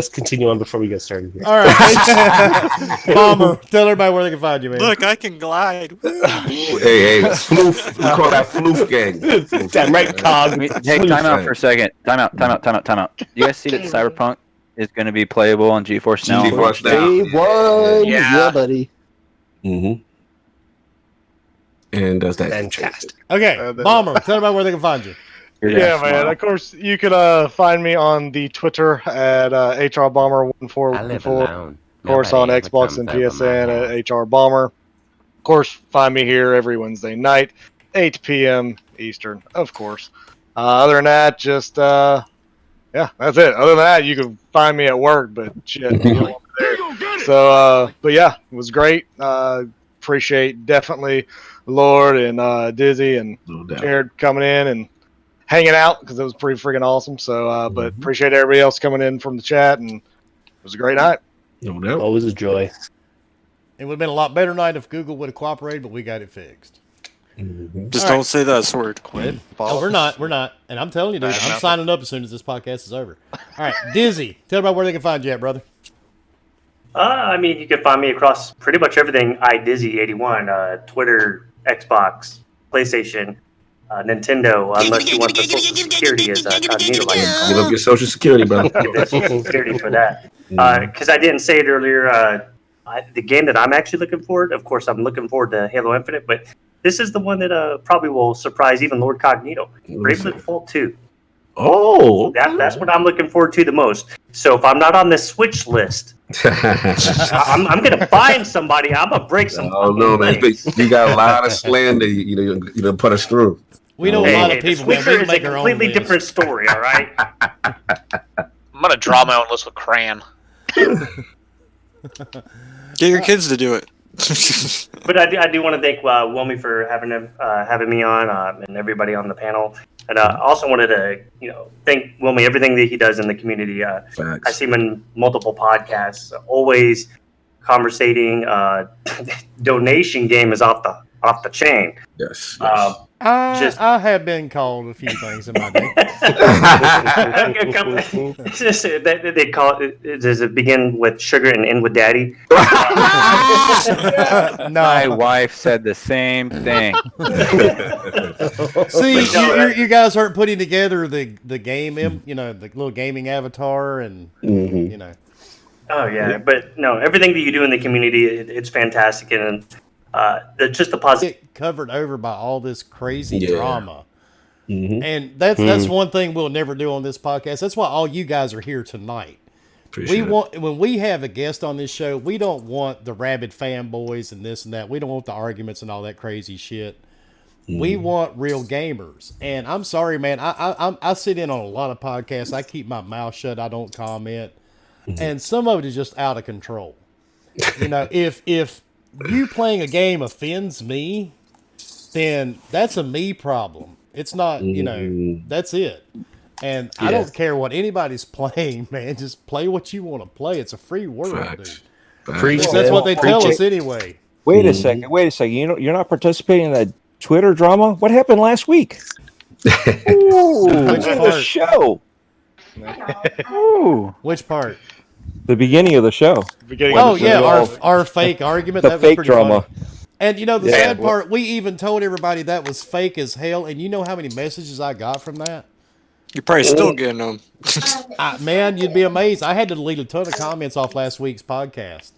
continue on before we get started here.
All right. Bomber, tell everybody where they can find you, man.
Look, I can glide.
Hey, floof. We call that floof gang.
Damn right, Cog.
Hey, time out for a second. Time out. You guys see that Cyberpunk is going to be playable on GeForce Now?
GeForce Now.
Day one.
Yeah.
Yeah, buddy.
Mm-hmm. And does that.
Fantastic.
Okay, Bomber, tell everybody where they can find you.
Yeah, man. Of course, you can find me on the Twitter at HRBomber1414. Of course, on Xbox and PSN at HRBomber. Of course, find me here every Wednesday night, 8 p.m. Eastern, of course. Other than that, just, yeah, that's it. Other than that, you can find me at work, but shit, you don't want me there. So, but yeah, it was great. Appreciate definitely Lord and Dizzy and Jared coming in and hanging out because it was pretty freaking awesome. So, but appreciate everybody else coming in from the chat, and it was a great night.
No doubt.
Always a joy.
It would have been a lot better night if Google would have cooperated, but we got it fixed.
Just
All
don't say that word.
No, we're not. And I'm telling you, dude, I'm signing up as soon as this podcast is over. All right, Dizzy, tell everybody where they can find you at, brother.
I mean, you can find me across pretty much everything. iDizzy81, Twitter, Xbox, PlayStation, Nintendo, unless you want the social security as Cognito like.
Give up your social security, bro.
Give the social security for that. Because I didn't say it earlier, the game that I'm actually looking forward, of course, I'm looking forward to Halo Infinite, but this is the one that probably will surprise even Lord Cognito. Bravely Default 2.
Oh,
that's what I'm looking forward to the most. So if I'm not on the Switch list, I'm gonna find somebody. I'm gonna break some.
Oh no, man! You got a lot of slander. You know, put us through.
We know a lot of people.
The Switcher
we
is
make
a
our own
completely
list.
different story. All right.
I'm gonna draw my own list with crayon.
Get your kids to do it.
But I do want to thank Wilmy for having me on and everybody on the panel. And I also wanted to thank Wilmy everything that he does in the community. I see him in multiple podcasts, always conversating. Donation game is off the chain.
Yes.
I have been called a few things in my day.
They call it. Does it begin with sugar and end with daddy?
My wife said the same thing.
See, you guys aren't putting together the game, the little gaming avatar, and
Oh yeah, but no, everything that you do in the community, it's fantastic, and just the positive.
Covered over by all this crazy drama, and that's one thing we'll never do on this podcast. That's why all you guys are here tonight. When we have a guest on this show, we don't want the rabid fanboys and this and that. We don't want the arguments and all that crazy shit. We want real gamers. And I'm sorry, man. I sit in on a lot of podcasts. I keep my mouth shut. I don't comment, and some of it is just out of control. If you playing a game offends me, then that's a me problem. It's not, that's it. And I don't care what anybody's playing, man. Just play what you want to play. It's a free world, dude. That's what they tell us anyway.
Wait a second. You're not participating in that Twitter drama? What happened last week? Ooh, the show.
Ooh.
Which part?
The beginning of the show.
Oh yeah, our fake argument.
The
That was
fake
pretty
drama.
funny. And you know the
Yeah.
sad part, we even told everybody that was fake as hell. And you know how many messages I got from that?
You're probably still getting them.
Man, you'd be amazed. I had to delete a ton of comments off last week's podcast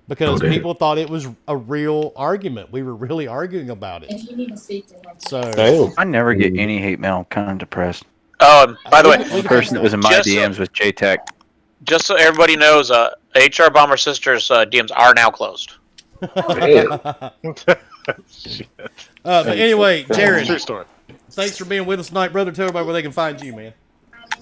because
damn.
people thought it was a real argument. We were really arguing about it.
If you need to speak to him.
So
I never get any hate mail. I'm kind of depressed.
Oh, by the way,
The person that was in my
Just-
DMs was J-Tech.
just so everybody knows, HR Bomber Sisters DMs are now closed.
Damn.
but anyway, Jared,
True story.
thanks for being with us tonight, brother. Tell everybody where they can find you, man.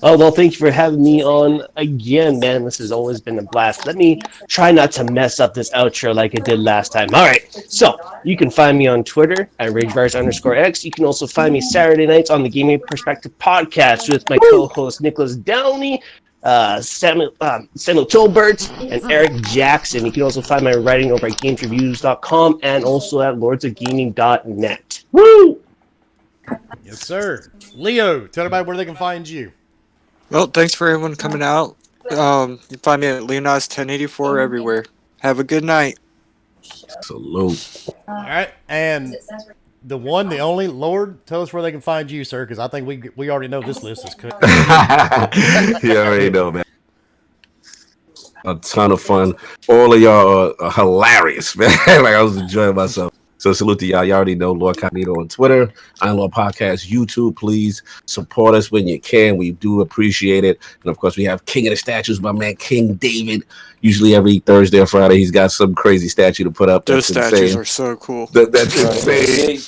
Oh, well, thank you for having me on again, man. This has always been a blast. Let me try not to mess up this outro like I did last time. All right. So you can find me on Twitter at RageVirus_X. You can also find me Saturday nights on the Gaming Perspective podcast with my co-host Nicholas Downey, Samuel Tolbert, and Eric Jackson. You can also find my writing over at GamesReviews.com and also at LordsOfGaming.net. Woo!
Yes, sir. Leo, tell everybody where they can find you.
Well, thanks for everyone coming out. You can find me at Leonidas1084 everywhere. Have a good night.
Salute.
All right, and the one, the only Lord, tell us where they can find you, sir, because I think we already know this list is cooked.
You already know, man. A ton of fun. All of y'all are hilarious, man. Like I was enjoying myself. So salute to y'all. You already know Lord Cognito on Twitter, Iron Lord Podcast, YouTube. Please support us when you can. We do appreciate it. And of course, we have King of the Statues, my man King David. Usually every Thursday or Friday, he's got some crazy statue to put up.
Those
That's
statues
insane.
are so cool.
That's insane.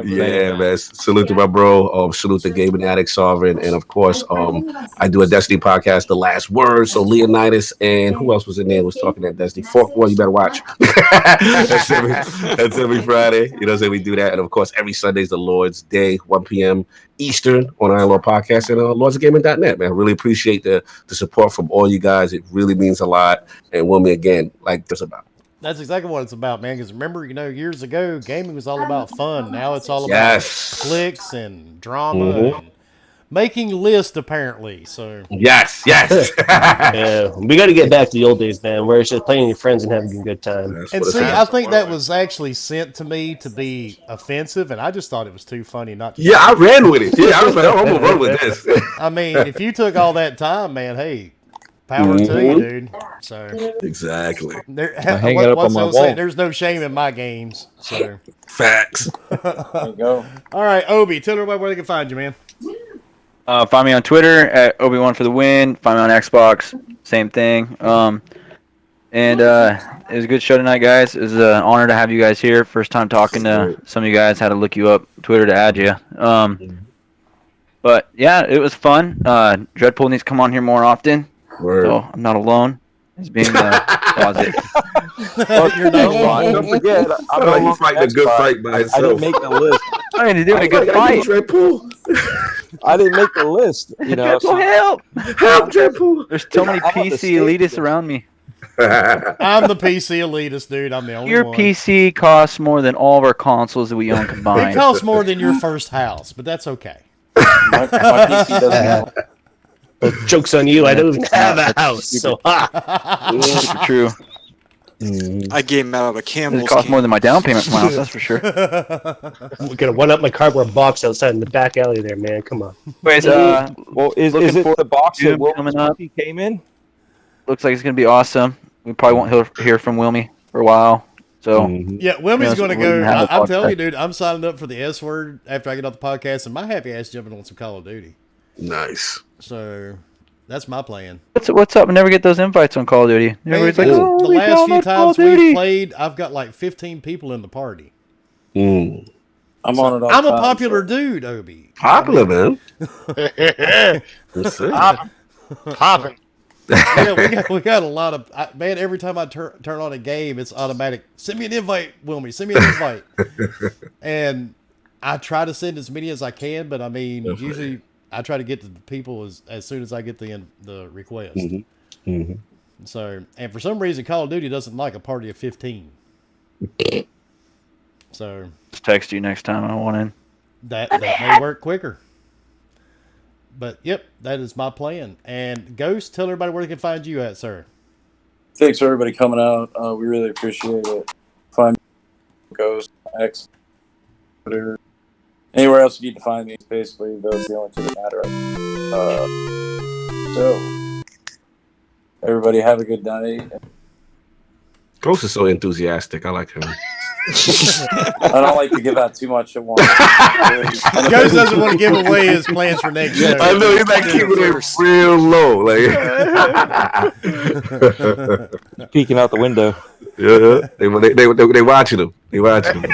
Yeah, man. Salute to my bro. Salute to Gaming Addict Sovereign. And of course, I do a Destiny podcast, The Last Word. So Leonidas and who else was in there was talking that Destiny. Fourth one, you better watch. That's every Friday. You know what I'm saying? We do that. And of course, every Sunday is the Lord's Day, 1 p.m. Eastern on Iron Lord Podcast and LordsOfGaming.net, man. I really appreciate the support from all you guys. It really means a lot. And Wilmy, again, like this about.
That's exactly what it's about, man. Because remember, years ago, gaming was all about fun. Now it's all about
Yes.
clicks and drama and making lists, apparently. So
Yes.
Yeah, we got to get back to the old days, man, where it's just playing with your friends and having a good time.
That's
and
what it's
see,
about.
I think that was actually sent to me to be offensive, and I just thought it was too funny not to.
Yeah, I ran with it. Yeah, I was like, oh, I'm gonna run with this.
I mean, if you took all that time, man, hey, power to you, dude. So
Exactly.
there,
hang it up
what's
on my
the old saying?
wall.
There's no shame in my games. So
Facts.
There you go.
all right, Obi, tell everybody where they can find you, man.
Find me on Twitter at Obi1 for the win. Find me on Xbox, same thing. And it was a good show tonight, guys. It was an honor to have you guys here. First time talking to some of you guys. Had to look you up Twitter to add you. But yeah, it was fun. Dreadpool needs to come on here more often.
Word.
So I'm not alone. He's being closet.
You're not alone.
Don't forget, I'm no
He's
longer
fighting a good
Xbox.
fight by
I
himself.
didn't make the list.
I mean, he's doing a good
I
fight.
need Dreadpool.
I didn't make the list. You know,
Dreadpool, help!
Help, Dreadpool.
There's so many
I'm on the
PC
stage
elitists
today.
around me.
I'm the PC elitist, dude. I'm the only
Your
one.
PC costs more than all of our consoles that we own
It
combined.
costs more than your first house, but that's okay.
My PC doesn't count.
Well, joke's on you. I don't even have a house. So,
Super true.
I game out of a
It
Campbell's
costs
can.
more than my down payment for my house, that's for sure.
we're gonna one up my cardboard box outside in the back alley there, man. Come on.
Anyways,
well, is
looking
it
forward
the box
to
that Will
coming up.
came in?
looks like it's going to be awesome. We probably won't hear from Wilmy for a while. So
yeah, Wilmy's
Yeah,
going to
so we can
go.
have a
I'm telling you,
podcast.
dude, I'm signing up for the S word after I get off the podcast, and my happy ass jumping on some Call of Duty.
Nice.
So that's my plan.
what's up? I never get those invites on Call of Duty. Everybody's like,
Man,
oh,
the
we
last few
download Call of
times we've
Duty.
played, I've got like 15 people in the party.
Mm.
I'm on it all
I'm
the
a
time,
popular
so-
dude, Obi.
Popular, man. That's it.
Popping.
Yeah, we got a lot of man. Every time I turn on a game, it's automatic. Send me an invite, Wilmy. Send me an invite. And I try to send as many as I can, but I mean, usually I try to get to the people as soon as I get the request.
Mm-hmm. Mm-hmm.
So, and for some reason, Call of Duty doesn't like a party of 15. So
Just text you next time I want in.
that may work quicker. But yep, that is my plan. And Ghost, tell everybody where they can find you at, sir.
Thanks for everybody coming out. We really appreciate it. Find Ghost, X, Twitter, anywhere else you need to find me. Basically, those are the only two that matter. So, everybody have a good night.
Ghost is so enthusiastic. I like him.
I don't like to give out too much at once.
Ghost doesn't want to give away his plans for next year.
I know he's like keeping it real low, like
peeking out the window.
Yeah, they watching him. They watching him.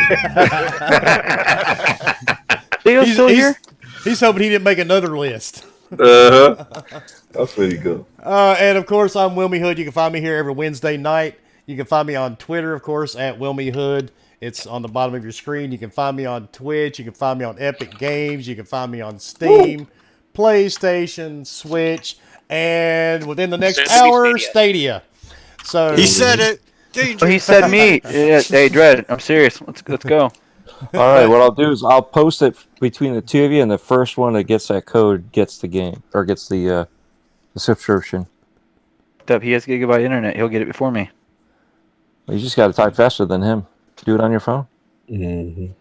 He's still here. He's hoping he didn't make another list.
That's pretty good.
And of course, I'm Wilmy Hood. You can find me here every Wednesday night. You can find me on Twitter, of course, at Wilmy Hood. It's on the bottom of your screen. You can find me on Twitch. You can find me on Epic Games. You can find me on Steam, PlayStation, Switch, and within the next hour, Stadia. So
he said it.
Oh, he said me. Yeah, hey, Dread, I'm serious. Let's go.
All right, what I'll do is I'll post it between the two of you, and the first one that gets that code gets the game or gets the subscription.
He has gigabyte internet. He'll get it before me.
Well, you just got to type faster than him. Do it on your phone.
Mm-hmm.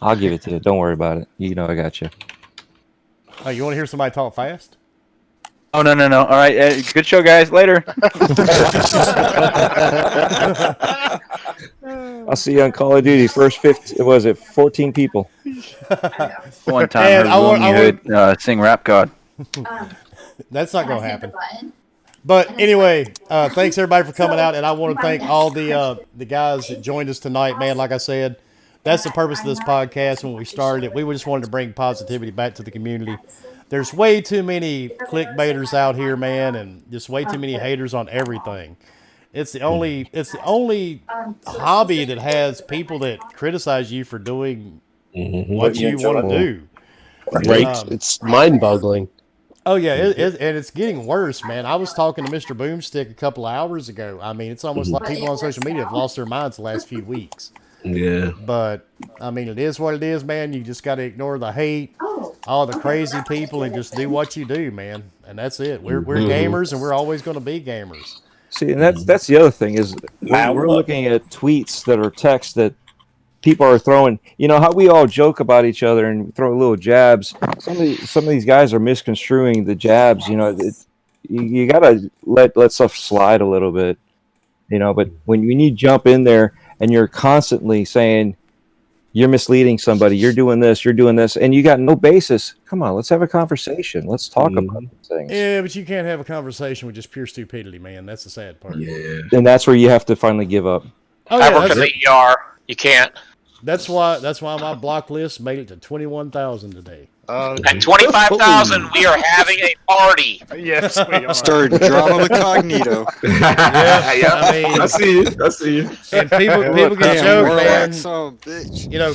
I'll give it to you. Don't worry about it. You know I got you.
Oh, you want to hear somebody talk fast?
Oh, no. All right. Good show, guys. Later.
I'll see you on Call of Duty. First 14 people.
One time I heard sing Rap God.
That's not going to happen. But anyway, thanks everybody for coming out, and I want to thank all the guys that joined us tonight, man. Like I said, that's the purpose of this podcast when we started it. We just wanted to bring positivity back to the community. There's way too many clickbaiters out here, man, and just way too many haters on everything. It's the only hobby that has people that criticize you for doing what you want to do.
Right? It's mind-boggling.
Oh yeah, and it's getting worse, man. I was talking to Mr. Boomstick a couple of hours ago. I mean, it's almost like people on social media have lost their minds the last few weeks.
Yeah.
But I mean, it is what it is, man. You just got to ignore the hate, all the crazy people, and just do what you do, man. And that's it. We're gamers, and we're always going to be gamers.
See, and that's the other thing is we're looking at tweets that are text that people are throwing. You know how we all joke about each other and throw little jabs. Some of these guys are misconstruing the jabs. You know, you gotta let stuff slide a little bit. You know, but when you jump in there and you're constantly saying you're misleading somebody, you're doing this, and you got no basis. Come on, let's have a conversation. Let's talk about these things.
Yeah, but you can't have a conversation with just pure stupidity, man. That's the sad part.
Yeah.
And that's where you have to finally give up.
Oh,
I work in the ER. You can't.
That's why my block list made it to 21,000 today.
At 25,000, we are having a party.
Yes, we are.
Started drama incognito.
I
see you.
And people get joke, man.
Son, bitch.
You know,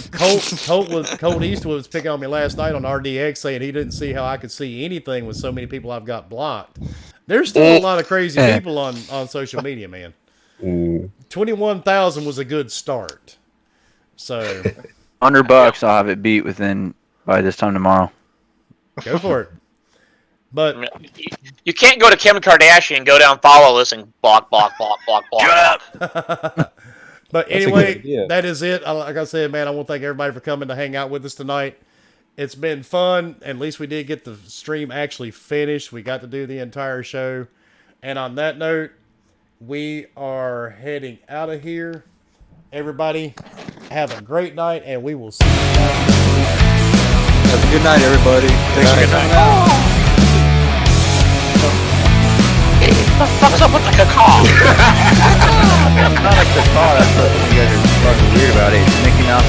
Colt Eastwood was picking on me last night on RDX, saying he didn't see how I could see anything with so many people I've got blocked. There's still a lot of crazy people on social media, man. 21,000 was a good start. So
$100, I'll have it beat by this time tomorrow.
Go for it. But
you can't go to Kim Kardashian and go down follow list and block. Shut up.
But anyway, that is it. Like I said, man, I want to thank everybody for coming to hang out with us tonight. It's been fun. At least we did get the stream actually finished. We got to do the entire show. And on that note, we are heading out of here. Everybody, have a great night, and we will see you guys.
Have a good night, everybody. Thanks for coming out.
What the fuck's up with the cacaw?
It's not a cacaw. That's what you guys are fucking weird about it. It's Mickey Mouse.